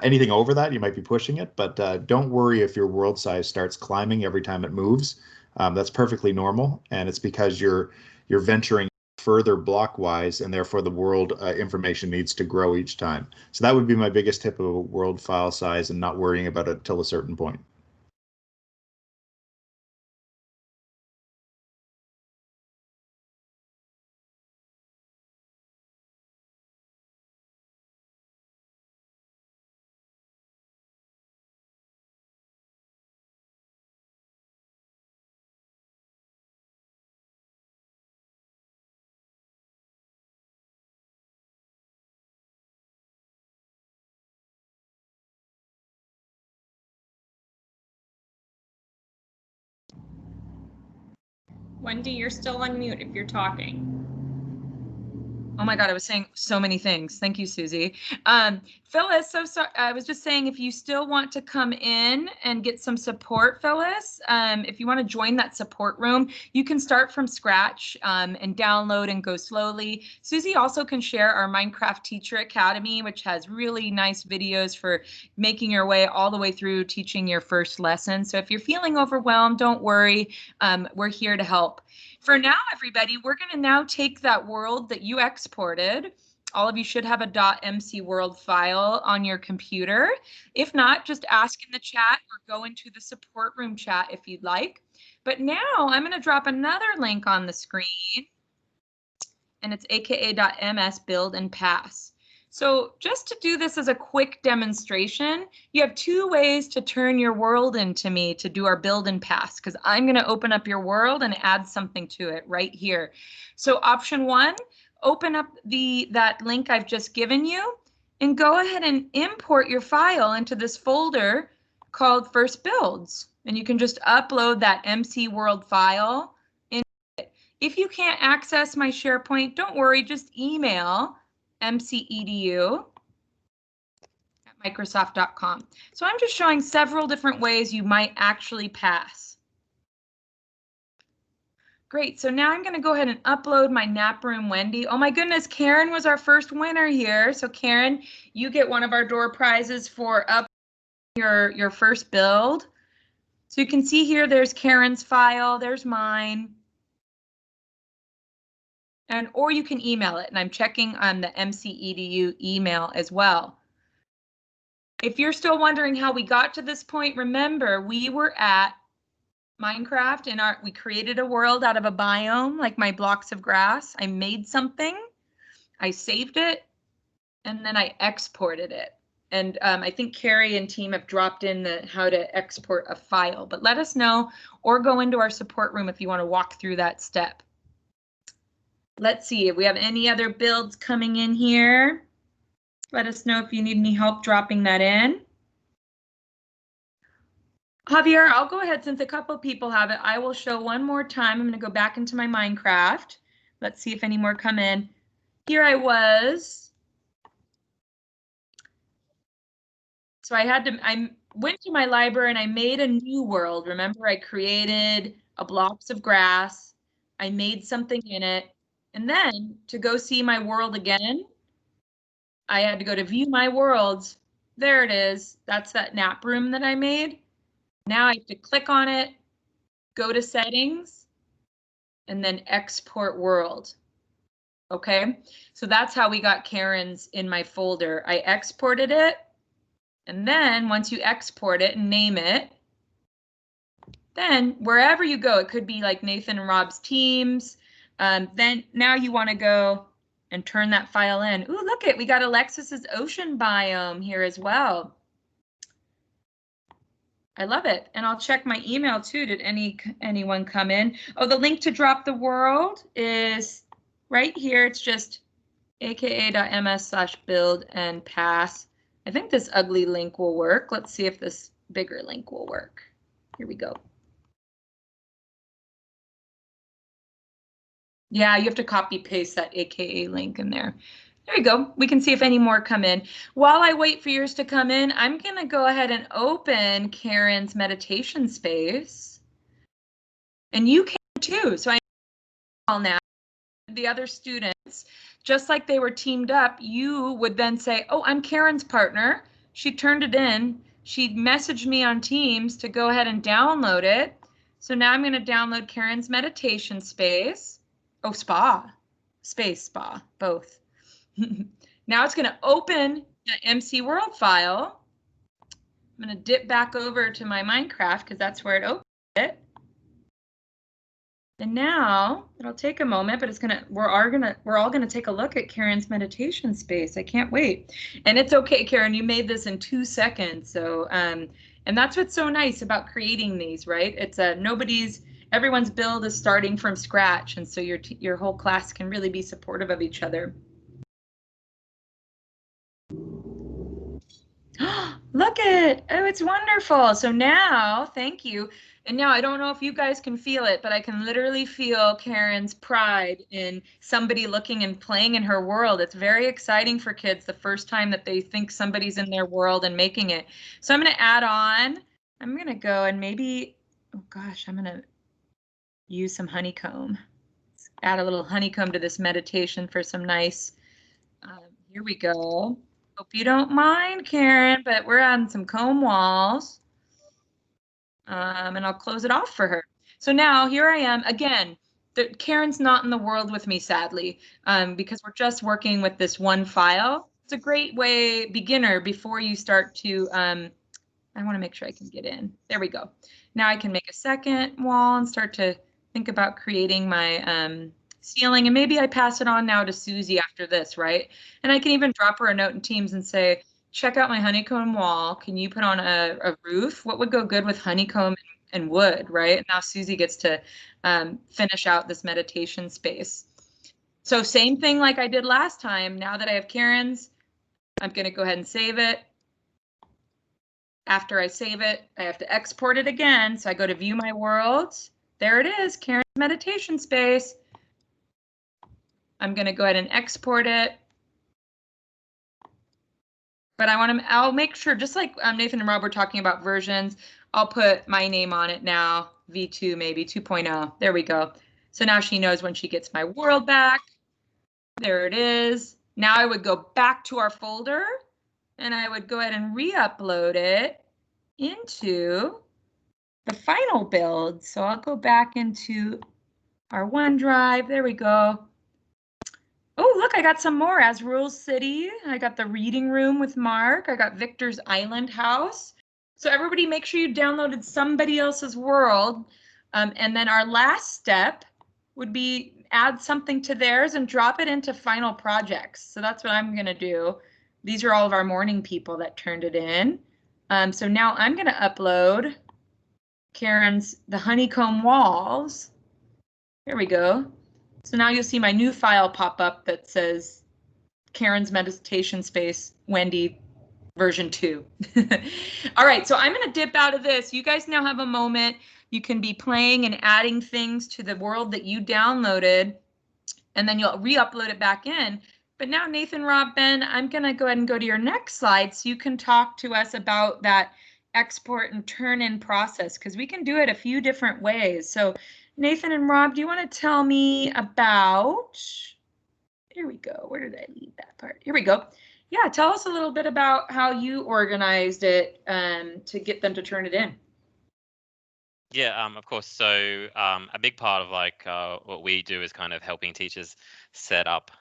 Anything over that, you might be pushing it, but don't worry if your world size starts climbing every time it moves. That's perfectly normal, and it's because you're venturing further block-wise, and therefore the world information needs to grow each time. So that would be my biggest tip of a world file size, and not worrying about it till a certain point. Wendy, you're still on mute if you're talking. Oh my God, I was saying so many things. Thank you, Susie. Phyllis, so sorry. I was just saying, if you still want to come in and get some support, Phyllis, if you want to join that support room, you can start from scratch and download and go slowly. Susie also can share our Minecraft Teacher Academy, which has really nice videos for making your way all the way through teaching your first lesson. So if you're feeling overwhelmed, don't worry. We're here to help. For now, everybody, we're going to now take that world that you exported. All of you should have a .mc world file on your computer. If not, just ask in the chat or go into the support room chat if you'd like. But now I'm going to drop another link on the screen, and it's aka.ms build and pass. So just to do this as a quick demonstration, you have two ways to turn your world into me to do our build and pass, because I'm going to open up your world and add something to it right here. So option one, open up that link I've just given you and go ahead and import your file into this folder called First Builds. And you can just upload that MC World file into it. If you can't access my SharePoint, don't worry, just email mcedu@microsoft.com. So I'm just showing several different ways you might actually pass. Great, so now I'm going to go ahead and upload my nap room Wendy. Oh my goodness, Karen was our first winner here. So Karen, you get one of our door prizes for up your first build. So you can see here, there's Karen's file, there's mine. And or you can email it, and I'm checking on the MCEDU email as well. If you're still wondering how we got to this point, remember we were at Minecraft and we created a world out of a biome, like my blocks of grass. I made something, I saved it, and then I exported it. And I think Carrie and team have dropped in how to export a file, but let us know or go into our support room if you want to walk through that step. Let's see if we have any other builds coming in here. Let us know if you need any help dropping that in. Javier, I'll go ahead since a couple people have it. I will show one more time. I'm going to go back into my Minecraft. Let's see if any more come in. Here I was. So I went to my library and I made a new world. Remember, I created a blocks of grass. I made something in it. And then to go see my world again, I had to go to view my worlds. There it is. That's that nap room that I made. Now I have to click on it, go to settings, and then export world. Okay, so that's how we got Karen's in my folder. I exported it, and then once you export it and name it, then wherever you go, it could be like Nathan and Rob's teams. Then now you want to go and turn that file in. Ooh, look it, we got Alexis's ocean biome here as well. I love it. And I'll check my email too. Did anyone come in? Oh, the link to drop the world is right here. It's just aka.ms/build and pass. I think this ugly link will work. Let's see if this bigger link will work. Here we go. Yeah, you have to copy paste that aka link in there. There you go. We can see if any more come in. While I wait for yours to come in, I'm going to go ahead and open Karen's meditation space. And you can too. So I know now the other students, just like they were teamed up, you would then say, oh, I'm Karen's partner. She turned it in. She messaged me on Teams to go ahead and download it. So now I'm going to download Karen's meditation space. Oh, spa, both. Now it's going to open the MC World file. I'm going to dip back over to my Minecraft because that's where it opened it. And now it'll take a moment, but we're all gonna take a look at Karen's meditation space. I can't wait. And it's okay, Karen, you made this in 2 seconds. So and that's what's so nice about creating these, right? It's everyone's build is starting from scratch, and so your whole class can really be supportive of each other. Look it! Oh, it's wonderful. So now, thank you. And now I don't know if you guys can feel it, but I can literally feel Karen's pride in somebody looking and playing in her world. It's very exciting for kids the first time that they think somebody's in their world and making it. So I'm going to add on. I'm going to go and maybe, oh gosh, I'm going to use some honeycomb. Let's add a little honeycomb to this meditation for some nice, here we go. Hope you don't mind, Karen, but we're adding some comb walls. And I'll close it off for her. So now here I am again. Karen's not in the world with me, sadly, because we're just working with this one file. It's a great way, beginner, before you start to, I want to make sure I can get in. There we go. Now I can make a second wall and start to think about creating my stealing, and maybe I pass it on now to Susie after this, right? And I can even drop her a note in Teams and say, check out my honeycomb wall. Can you put on a roof? What would go good with honeycomb and wood, right? And now Susie gets to finish out this meditation space. So same thing like I did last time. Now that I have Karen's, I'm going to go ahead and save it. After I save it, I have to export it again. So I go to view my worlds. There it is, Karen's meditation space. I'm going to go ahead and export it. But I'll make sure, just like Nathan and Rob were talking about versions, I'll put my name on it now, V2 maybe, 2.0. There we go. So now she knows when she gets my world back. There it is. Now I would go back to our folder and I would go ahead and re-upload it into the final build. So I'll go back into our OneDrive. There we go. Oh, look, I got some more. As Rules City. I got the reading room with Mark. I got Victor's Island House. So everybody make sure you downloaded somebody else's world. And then our last step would be add something to theirs and drop it into final projects. So that's what I'm going to do. These are all of our morning people that turned it in. So now I'm going to upload Karen's The Honeycomb Walls. Here we go. So now you'll see my new file pop up that says Karen's Meditation Space, Wendy, version 2. All right, so I'm going to dip out of this. You guys now have a moment. You can be playing and adding things to the world that you downloaded, and then you'll re-upload it back in. But now, Nathan, Rob, Ben, I'm going to go ahead and go to your next slide so you can talk to us about that export and turn in process, because we can do it a few different ways. So Nathan and Rob, do you want to tell me about, here we go, where did I leave that part? Here we go. Yeah, tell us a little bit about how you organized it to get them to turn it in. Yeah, of course. So a big part of like what we do is kind of helping teachers set up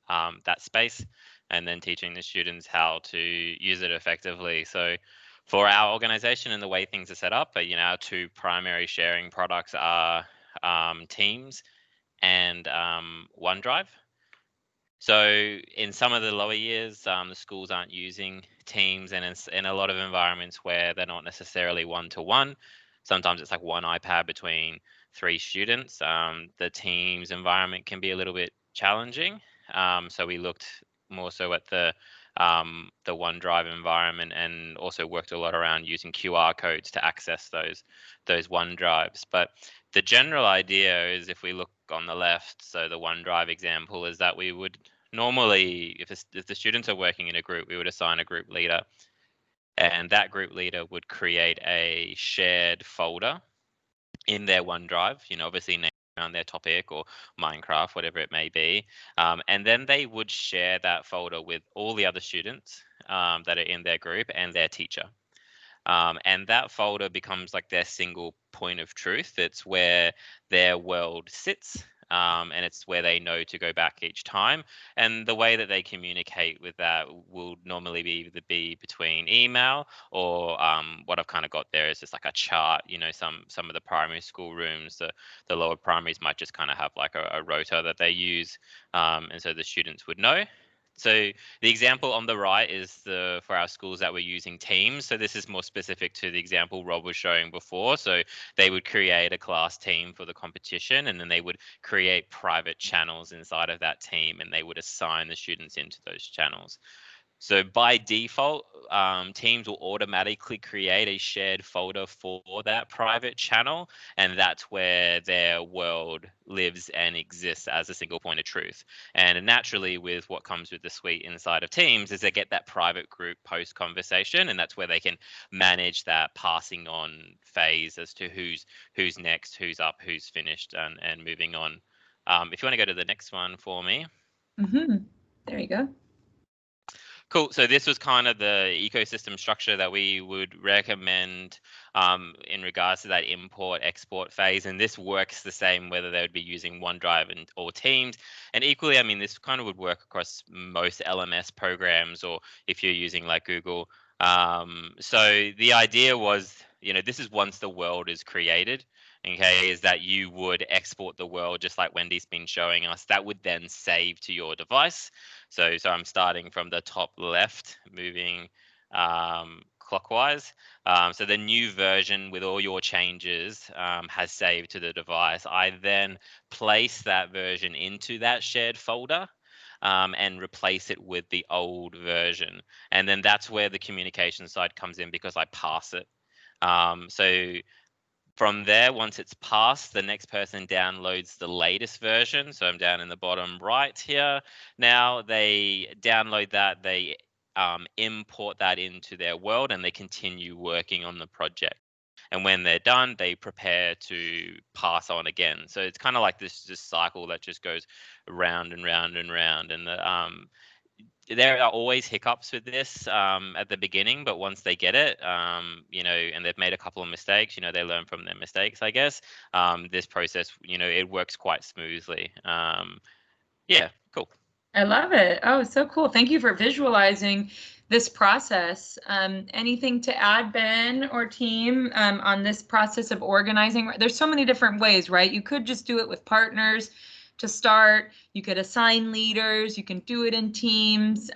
that space and then teaching the students how to use it effectively. So for our organization and the way things are set up, our two primary sharing products are Teams and OneDrive. So in some of the lower years, the schools aren't using Teams, and in a lot of environments where they're not necessarily one-to-one, sometimes it's like one iPad between 3 students. The Teams environment can be a little bit challenging. So we looked more so at the OneDrive environment, and also worked a lot around using QR codes to access those OneDrives. But the general idea is, if we look on the left, so the OneDrive example is that we would normally, if the students are working in a group, we would assign a group leader, and that group leader would create a shared folder in their OneDrive, obviously named around their topic or Minecraft, whatever it may be. And then they would share that folder with all the other students that are in their group and their teacher. And that folder becomes like their single point of truth. It's where their world sits, and it's where they know to go back each time. And the way that they communicate with that will normally be between email or what I've kind of got there is just like a chart. Some of the primary school rooms, the lower primaries might just kind of have like a rota that they use, and so the students would know. So the example on the right is for our schools that were using Teams. So this is more specific to the example Rob was showing before. So they would create a class team for the competition, and then they would create private channels inside of that team, and they would assign the students into those channels. So by default, Teams will automatically create a shared folder for that private channel, and that's where their world lives and exists as a single point of truth. And naturally, with what comes with the suite inside of Teams is they get that private group post conversation, and that's where they can manage that passing on phase as to who's next, who's up, who's finished, and moving on. If you want to go to the next one for me. There you go. Cool. So this was kind of the ecosystem structure that we would recommend in regards to that import export phase. And this works the same whether they would be using OneDrive or Teams. And equally, this kind of would work across most LMS programs, or if you're using like Google. So the idea was, this is once the world is created. okay, is that you would export the world just like Wendy's been showing us. That would then save to your device. So I'm starting from the top left, moving clockwise. So the new version with all your changes has saved to the device. I then place that version into that shared folder and replace it with the old version. And then that's where the communication side comes in, because I pass it. So from there, once it's passed, the next person downloads the latest version. So I'm down in the bottom right here. Now they download that, they import that into their world, and they continue working on the project. And when they're done, they prepare to pass on again. So it's kind of like this cycle that just goes round and round and round. And there are always hiccups with this at the beginning, but once they get it, you know, and they've made a couple of mistakes, you know, they learn from their mistakes, I guess. This process, you know, it works quite smoothly. Yeah, cool. I love it. Oh, so cool. Thank you for visualizing this process. Anything to add, Ben or team, on this process of organizing? There's so many different ways, right? You could just do it with partners to start. You could assign leaders. You can do it in teams.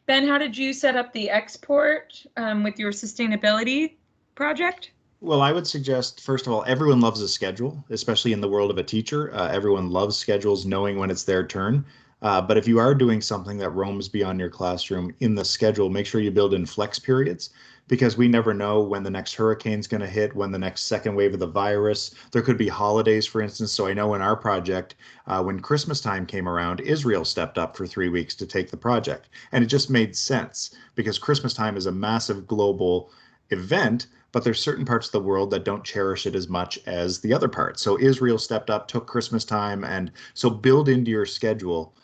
Ben, how did you set up the export with your sustainability project? Well, I would suggest, first of all, everyone loves a schedule, especially in the world of a teacher. Everyone loves schedules, knowing when it's their turn. But if you are doing something that roams beyond your classroom, in the schedule, make sure you build in flex periods, because we never know when the next hurricane's going to hit, when the next second wave of the virus. There could be holidays, for instance. So I know in our project, when Christmas time came around, Israel stepped up for 3 weeks to take the project. And it just made sense, because Christmas time is a massive global event, but there's certain parts of the world that don't cherish it as much as the other parts. So Israel stepped up, took Christmas time, and so build into your schedule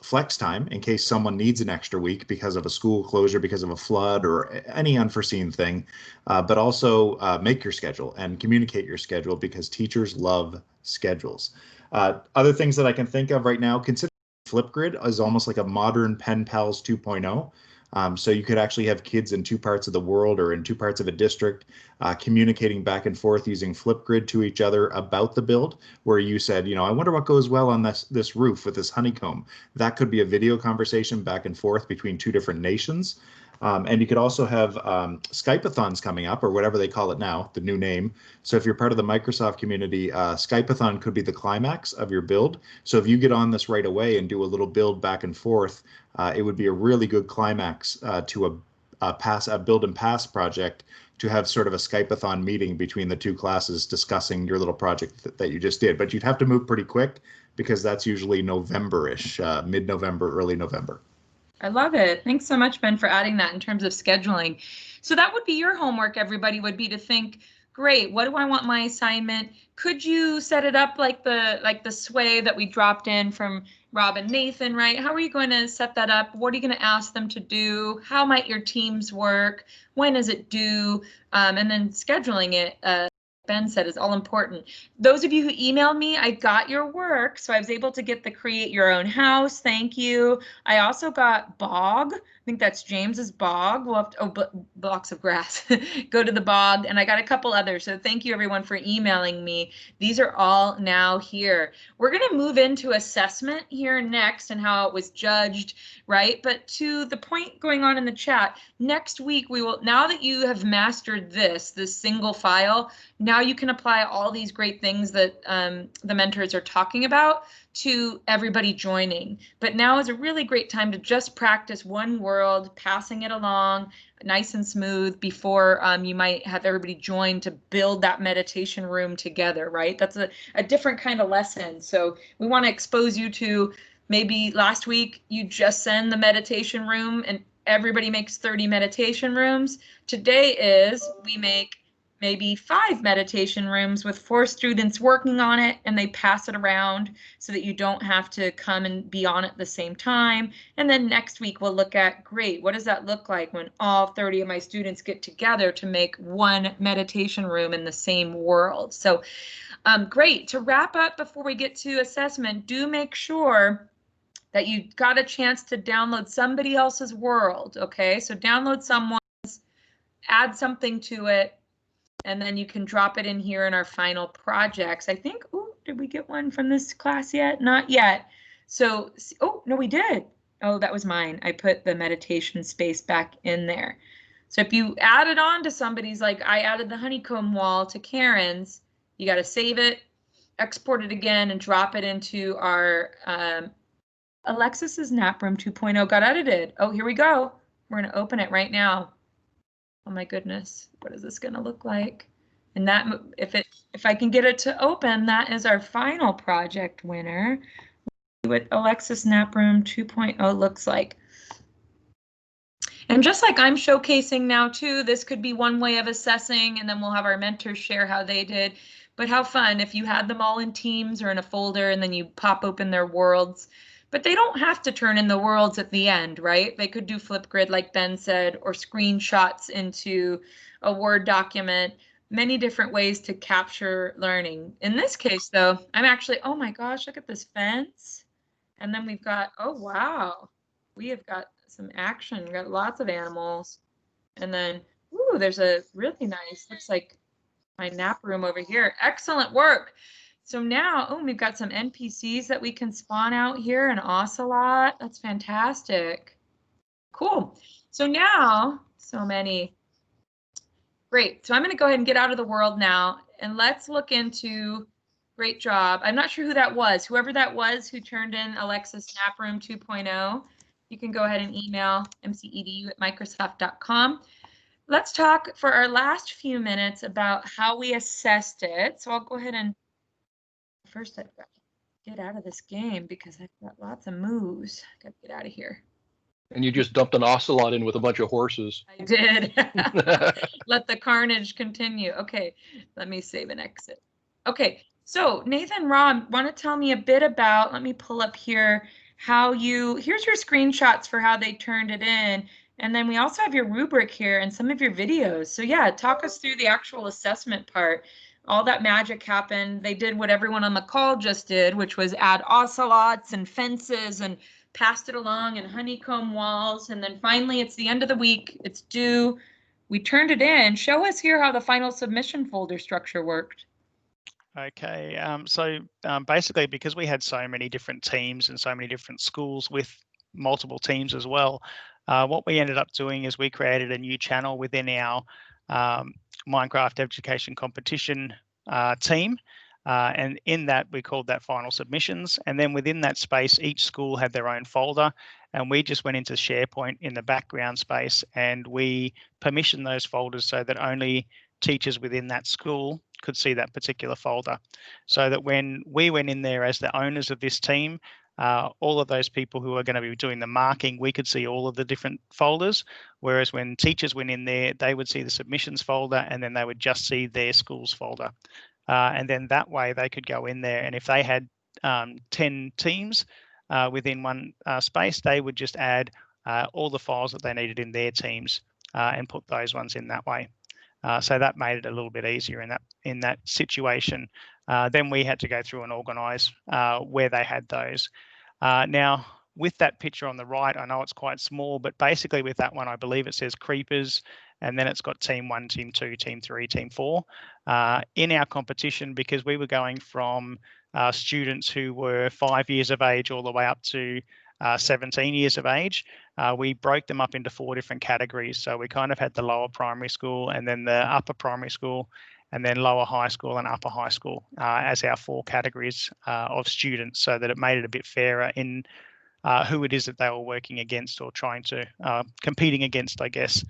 flex time in case someone needs an extra week because of a school closure, because of a flood, or any unforeseen thing. But also make your schedule and communicate your schedule, because teachers love schedules. Other things that I can think of right now, consider Flipgrid is almost like a modern Pen Pals 2.0. So you could actually have kids in two parts of the world or in two parts of a district communicating back and forth using Flipgrid to each other about the build, where you said, you know, I wonder what goes well on this roof with this honeycomb. That could be a video conversation back and forth between two different nations. And you could also have Skype-a-thons coming up, or whatever they call it now, the new name. So if you're part of the Microsoft community, Skype-a-thon could be the climax of your build. So if you get on this right away and do a little build back and forth, it would be a really good climax to a build and pass project, to have sort of a Skype-a-thon meeting between the two classes discussing your little project that you just did. But you'd have to move pretty quick, because that's usually November-ish, mid-November, early November. I love it. Thanks so much, Ben, for adding that in terms of scheduling. So that would be your homework, everybody, would be to think, great, what do I want my assignment? Could you set it up like the sway that we dropped in from Rob and Nathan, right? How are you going to set that up? What are you going to ask them to do? How might your teams work? When is it due? And then scheduling it, Ben said, is all important. Those of you who emailed me, I got your work. So I was able to get the create your own house. Thank you. I also got bog. I think that's James's bog. We'll have to, blocks of grass. Go to the bog. And I got a couple others. So thank you everyone for emailing me. These are all now here. We're going to move into assessment here next and how it was judged, right? But to the point going on in the chat, next week we will, now that you have mastered this single file, now you can apply all these great things that the mentors are talking about to everybody joining. But now is a really great time to just practice one world, passing it along nice and smooth before you might have everybody join to build that meditation room together, right? That's a different kind of lesson. So we want to expose you to, maybe last week you just send the meditation room and everybody makes 30 meditation rooms. Today is we make maybe 5 meditation rooms with 4 students working on it, and they pass it around so that you don't have to come and be on it at the same time. And then next week we'll look at, great, what does that look like when all 30 of my students get together to make one meditation room in the same world? So great. To wrap up before we get to assessment, do make sure that you got a chance to download somebody else's world, okay? So download someone's, add something to it, And then you can drop it in here in our final projects. I think, oh, did we get one from this class yet? Not yet. So, oh, no, we did. Oh, that was mine. I put the meditation space back in there. So if you add it on to somebody's, like I added the honeycomb wall to Karen's, you got to save it, export it again, and drop it into our Alexis's Nap Room 2.0 got edited. Oh, here we go. We're going to open it right now. Oh my goodness, what is this going to look like? And that, if I can get it to open, that is our final project winner. What Alexis Nap Room 2.0 looks like. And just like I'm showcasing now too, this could be one way of assessing, and then we'll have our mentors share how they did. But how fun if you had them all in teams or in a folder, and then you pop open their worlds. But they don't have to turn in the worlds at the end, right? They could do Flipgrid like Ben said, or screenshots into a Word document, many different ways to capture learning. In this case though, I'm actually, oh my gosh, look at this fence. And then we've got, oh wow, we have got some action. We've got lots of animals. And then, ooh, there's a really nice, looks like my nap room over here. Excellent work. So now, oh, we've got some NPCs that we can spawn out here, an ocelot. That's fantastic. Cool. So now, so many. Great. So I'm going to go ahead and get out of the world now, and let's look into, great job. I'm not sure who that was. Whoever that was who turned in Alexis Nap Room 2.0, you can go ahead and email mcedu@microsoft.com. Let's talk for our last few minutes about how we assessed it. So I'll go ahead and first I've got to get out of this game because I've got lots of moves. I got to get out of here. And you just dumped an ocelot in with a bunch of horses. I did. Let the carnage continue. Okay, let me save and exit. Okay, so Nathan, Rob, want to tell me a bit about, let me pull up here how you, here's your screenshots for how they turned it in. And then we also have your rubric here and some of your videos. So yeah, talk us through the actual assessment part. All that magic happened. They did what everyone on the call just did, which was add ocelots and fences and passed it along and honeycomb walls. And then finally, it's the end of the week. It's due. We turned it in. Show us here how the final submission folder structure worked. Okay, so basically, because we had so many different teams and so many different schools with multiple teams as well, what we ended up doing is we created a new channel within our Minecraft education competition team, and in that we called that final submissions. And then within that space, each school had their own folder, and we just went into SharePoint in the background space, and we permissioned those folders so that only teachers within that school could see that particular folder, so that when we went in there as the owners of this team, all of those people who are going to be doing the marking, we could see all of the different folders, whereas when teachers went in there, they would see the submissions folder, and then they would just see their school's folder. And then that way they could go in there, and if they had 10 teams within one space, they would just add all the files that they needed in their teams and put those ones in that way. So that made it a little bit easier in that situation. Then we had to go through and organise where they had those. Now, with that picture on the right, I know it's quite small, but basically with that one, I believe it says creepers, and then it's got team 1, team 2, team 3, team 4. In our competition, because we were going from students who were 5 years of age all the way up to 17 years of age, we broke them up into 4 different categories. So we kind of had the lower primary school, and then the upper primary school, and then lower high school and upper high school as our 4 categories of students, so that it made it a bit fairer in who it is that they were working against or trying to competing against, I guess.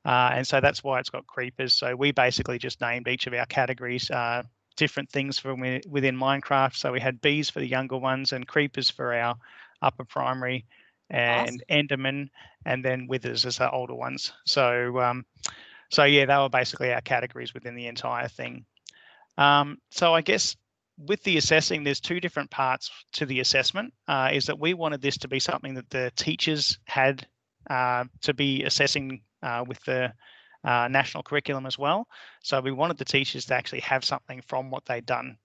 And so that's why it's got creepers. So we basically just named each of our categories different things from within Minecraft. So we had bees for the younger ones and creepers for our upper primary, and awesome. Enderman, and then withers as the older ones. So so yeah, they were basically our categories within the entire thing. So I guess with the assessing, there's 2 different parts to the assessment. Is that we wanted this to be something that the teachers had to be assessing with the national curriculum as well. So we wanted the teachers to actually have something from what they'd done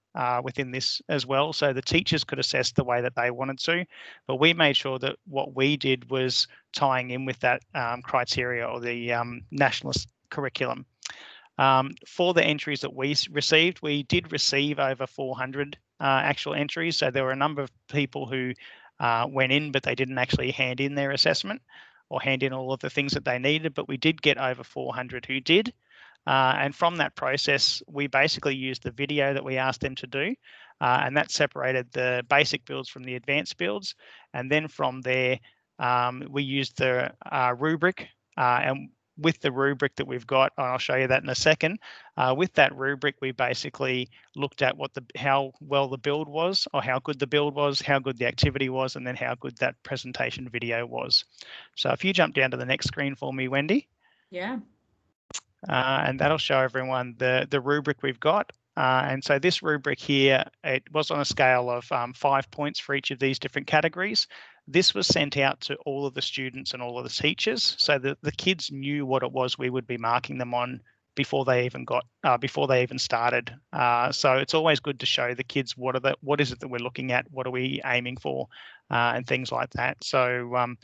within this as well. So the teachers could assess the way that they wanted to, but we made sure that what we did was tying in with that criteria or the nationalist curriculum. For the entries that we received, we did receive over 400 actual entries. So there were a number of people who went in, but they didn't actually hand in their assessment or hand in all of the things that they needed, but we did get over 400 who did. And from that process, we basically used the video that we asked them to do, and that separated the basic builds from the advanced builds. And then from there, we used the rubric, and with the rubric that we've got, and I'll show you that in a second, with that rubric, we basically looked at how well the build was, or how good the build was, how good the activity was, and then how good that presentation video was. So if you jump down to the next screen for me, Wendy. Yeah. And that'll show everyone the rubric we've got. And so this rubric here, it was on a scale of 5 points for each of these different categories. This was sent out to all of the students and all of the teachers, so that the kids knew what it was we would be marking them on before they even started. So it's always good to show the kids what is it that we're looking at, what are we aiming for, and things like that. So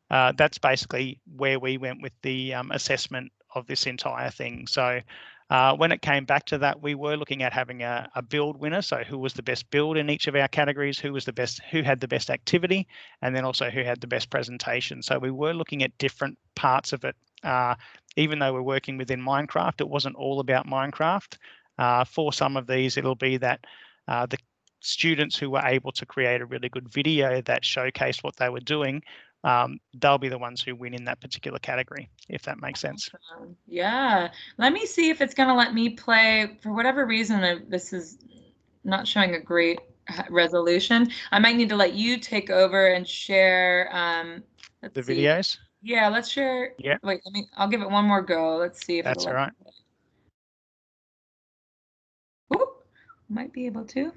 that's basically where we went with the assessment of this entire thing. So when it came back to that, we were looking at having a build winner. So who was the best build in each of our categories, who had the best activity, and then also who had the best presentation. So we were looking at different parts of it. Even though we're working within Minecraft, it wasn't all about Minecraft. For some of these, it'll be that the students who were able to create a really good video that showcased what they were doing, they'll be the ones who win in that particular category, if that makes sense. Yeah, let me see if it's going to let me play. For whatever reason, this is not showing a great resolution. I might need to let you take over and share the videos. Yeah, let's share. Yeah. Wait, I'll give it one more go. Let's see if that's all right. Oop, might be able to.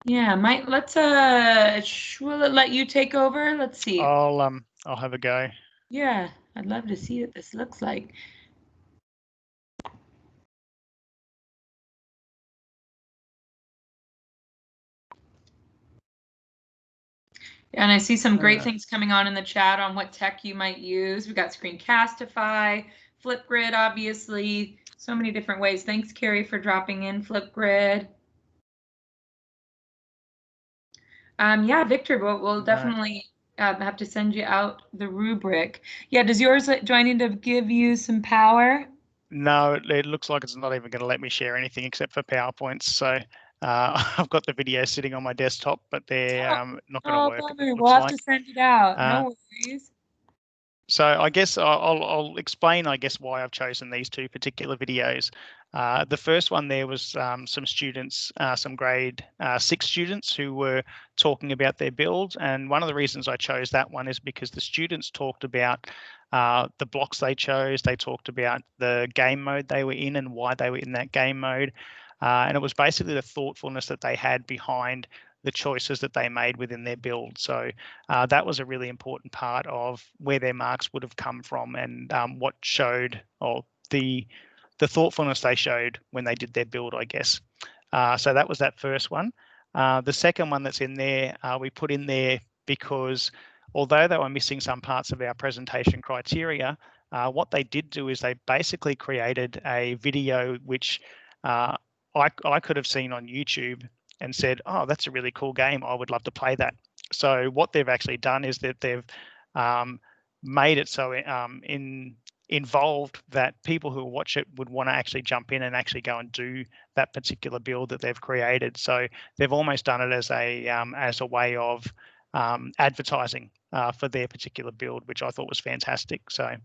Yeah, will it let you take over? Let's see. I'll have a go. Yeah, I'd love to see what this looks like. And I see some great things coming on in the chat on what tech you might use. We've got Screencastify, Flipgrid, obviously, so many different ways. Thanks, Carrie, for dropping in Flipgrid. Yeah, Victor, we'll definitely have to send you out the rubric. Yeah, does yours, do I need to give you some power? No, it looks like it's not even going to let me share anything except for PowerPoints. So I've got the video sitting on my desktop, but they're not going to work. Bummer. We'll have to send it out. No worries. So I guess I'll explain, why I've chosen these two particular videos. The first one there was some students, some grade 6 students who were talking about their build. And one of the reasons I chose that one is because the students talked about the blocks they chose. They talked about the game mode they were in and why they were in that game mode. And it was basically the thoughtfulness that they had behind the choices that they made within their build. So that was a really important part of where their marks would have come from, and what showed, or the thoughtfulness they showed when they did their build, I guess. So that was that first one. The second one that's in there, we put in there because although they were missing some parts of our presentation criteria, what they did do is they basically created a video which I could have seen on YouTube and said, oh, that's a really cool game, I would love to play that. So what they've actually done is that they've made it so involved that people who watch it would want to actually jump in and actually go and do that particular build that they've created. So they've almost done it as a way of advertising for their particular build, which I thought was fantastic. So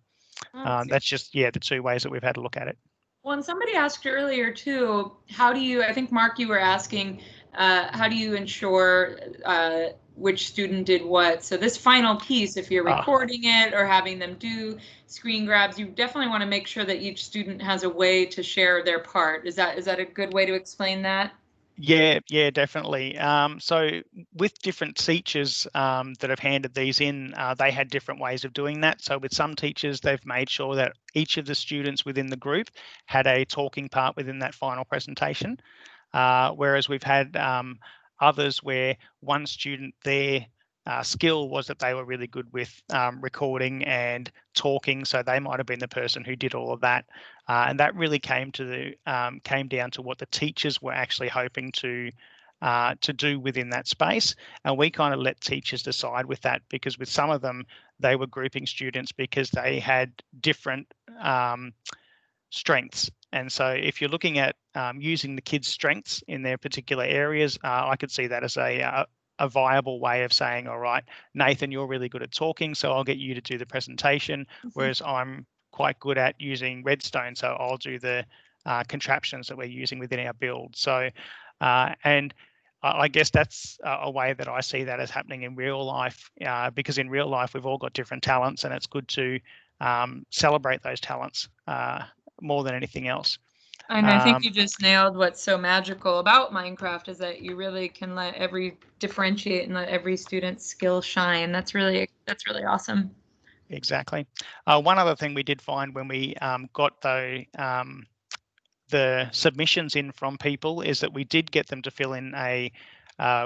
that's just, the two ways that we've had to look at it. Well, and somebody asked earlier too, how do you, I think Mark, you were asking, how do you ensure which student did what? So this final piece, if you're recording it or having them do screen grabs, you definitely want to make sure that each student has a way to share their part. Is that a good way to explain that? Yeah, definitely. So with different teachers that have handed these in, they had different ways of doing that. So with some teachers, they've made sure that each of the students within the group had a talking part within that final presentation. whereas we've had others where one student, their skill was that they were really good with recording and talking, so they might have been the person who did all of that, and that really came down to what the teachers were actually hoping to do within that space. And we kind of let teachers decide with that, because with some of them, they were grouping students because they had different strengths. And so if you're looking at using the kids' strengths in their particular areas, I could see that as a viable way of saying, all right, Nathan, you're really good at talking, so I'll get you to do the presentation, whereas I'm quite good at using Redstone, so I'll do the contraptions that we're using within our build. So, and I guess that's a way that I see that as happening in real life, because in real life, we've all got different talents, and it's good to celebrate those talents more than anything else. And I think you just nailed what's so magical about Minecraft, is that you really can differentiate and let every student's skill shine. That's really awesome. Exactly. One other thing we did find when we got the submissions in from people is that we did get them to fill in a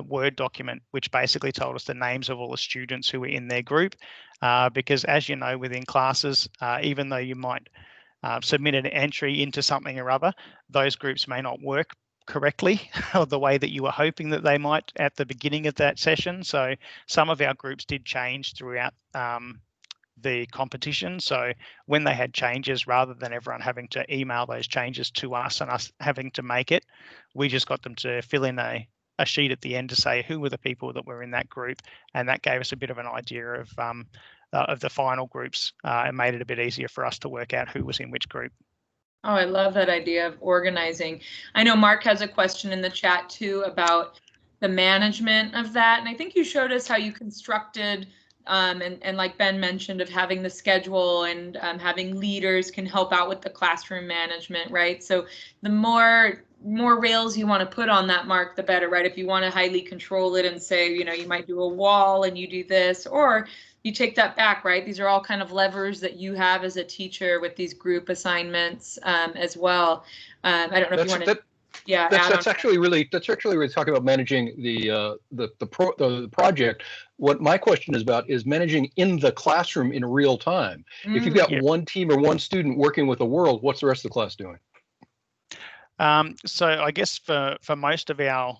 Word document, which basically told us the names of all the students who were in their group, because as you know, within classes, even though you might submit an entry into something or other, those groups may not work correctly or the way that you were hoping that they might at the beginning of that session. So some of our groups did change throughout the competition. So when they had changes, rather than everyone having to email those changes to us and us having to make it, we just got them to fill in a sheet at the end to say who were the people that were in that group, and that gave us a bit of an idea of the final groups, and made it a bit easier for us to work out who was in which group. Oh, I love that idea of organizing. I know Mark has a question in the chat too about the management of that, and I think you showed us how you constructed and like Ben mentioned, of having the schedule and having leaders can help out with the classroom management, right? So the more rails you want to put on that, Mark, the better, right? If you want to highly control it and say, you know, you might do a wall and you do this, or you take that back, right? These are all kind of levers that you have as a teacher with these group assignments as well. I don't know if you want to. Yeah, that's actually really talking about managing the project. What my question is about is managing in the classroom in real time. If you've got one team or one student working with a world, what's the rest of the class doing? So I guess for most of our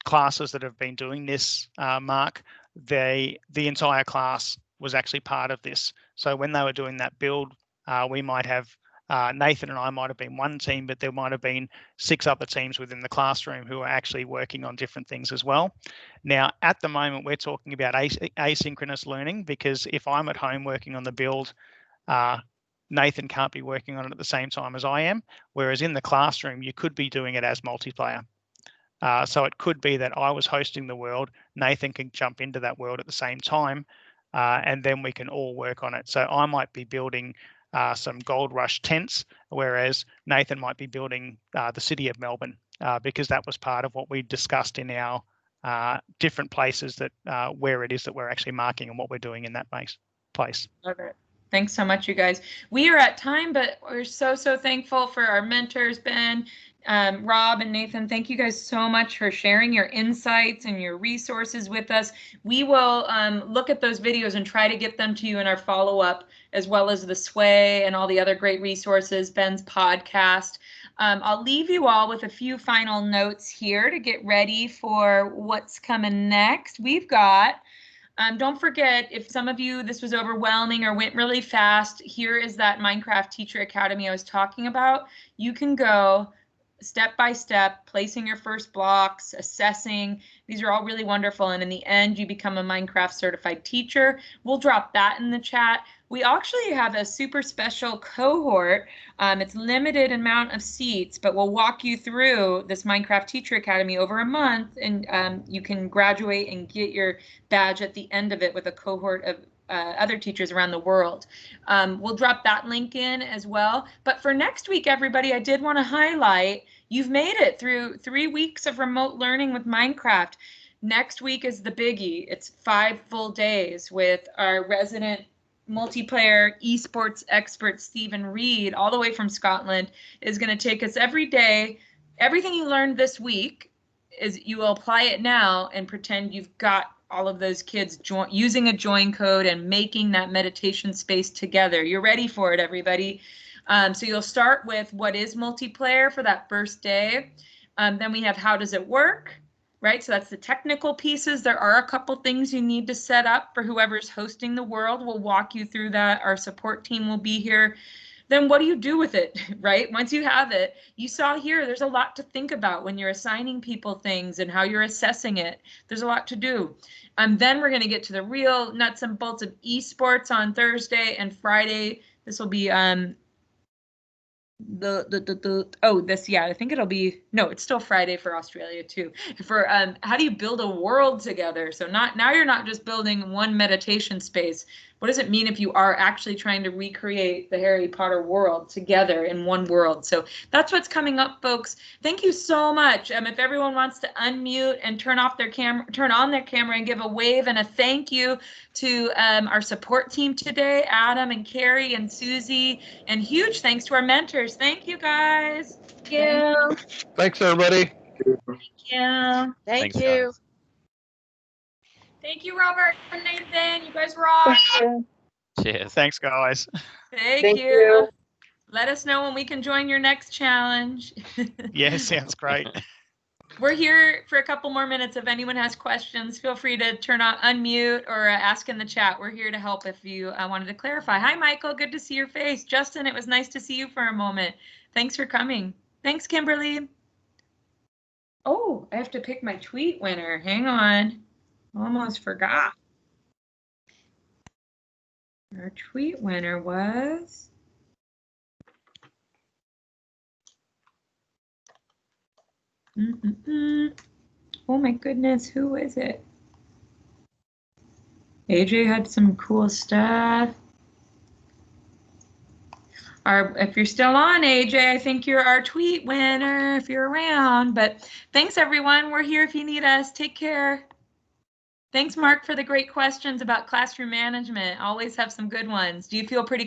classes that have been doing this, Mark, the entire class was actually part of this. So when they were doing that build, we might have Nathan and I might have been one team, but there might have been 6 other teams within the classroom who are actually working on different things as well. Now, at the moment, we're talking about asynchronous learning, because if I'm at home working on the build, Nathan can't be working on it at the same time as I am, whereas in the classroom, you could be doing it as multiplayer. So it could be that I was hosting the world, Nathan can jump into that world at the same time, and then we can all work on it. So I might be building some Gold Rush tents, whereas Nathan might be building the city of Melbourne, because that was part of what we discussed in our different places that where it is that we're actually marking and what we're doing in that place. Love it. Thanks so much, you guys. We are at time, but we're so thankful for our mentors, Ben, Rob, and Nathan. Thank you guys so much for sharing your insights and your resources with us. We will look at those videos and try to get them to you in our follow-up, as well as the Sway and all the other great resources, Ben's podcast. I'll leave you all with a few final notes here to get ready for what's coming next. We've got don't forget, if some of you, this was overwhelming or went really fast, here is that Minecraft Teacher Academy I was talking about. You can go step by step, placing your first blocks, assessing. These are all really wonderful. And in the end, you become a Minecraft certified teacher. We'll drop that in the chat. We actually have a super special cohort. It's limited amount of seats, but we'll walk you through this Minecraft Teacher Academy over a month, and you can graduate and get your badge at the end of it with a cohort of other teachers around the world. We'll drop that link in as well. But for next week, everybody, I did want to highlight, you've made it through 3 weeks of remote learning with Minecraft. Next week is the biggie. It's 5 full days with our resident multiplayer esports expert, Stephen Reed, all the way from Scotland, is going to take us every day everything you learned this week is you will apply it now and pretend you've got all of those kids using a join code and making that meditation space together. You're ready for it, everybody. So you'll start with what is multiplayer for that first day. Then we have how does it work, right? So that's the technical pieces. There are a couple things you need to set up for whoever's hosting the world. We'll walk you through that. Our support team will be here. Then what do you do with it, right? Once you have it, you saw here, there's a lot to think about when you're assigning people things and how you're assessing it. There's a lot to do. Then we're going to get to the real nuts and bolts of esports on Thursday and Friday. This will be I think it'll be, no, it's still Friday for Australia too. For how do you build a world together? So now you're not just building one meditation space. What does it mean if you are actually trying to recreate the Harry Potter world together in one world? So that's what's coming up, folks. Thank you so much. If everyone wants to unmute and turn on their camera and give a wave and a thank you to our support team today, Adam and Carrie and Susie, and huge thanks to our mentors. Thank you, guys. Thank you. Thanks, everybody. Thank you. Thank Thanks, you. guys. Thank you, Robert and Nathan. You guys rock. Cheers. Thanks, guys. Thank you. Let us know when we can join your next challenge. Yeah, sounds great. We're here for a couple more minutes. If anyone has questions, feel free to unmute or ask in the chat. We're here to help if you wanted to clarify. Hi, Michael. Good to see your face. Justin, it was nice to see you for a moment. Thanks for coming. Thanks, Kimberly. Oh, I have to pick my tweet winner. Hang on. Almost forgot. Our tweet winner was... Oh my goodness, who is it? AJ had some cool stuff. If you're still on, AJ, I think you're our tweet winner if you're around. But thanks, everyone. We're here if you need us. Take care. Thanks, Mark, for the great questions about classroom management. Always have some good ones. Do you feel pretty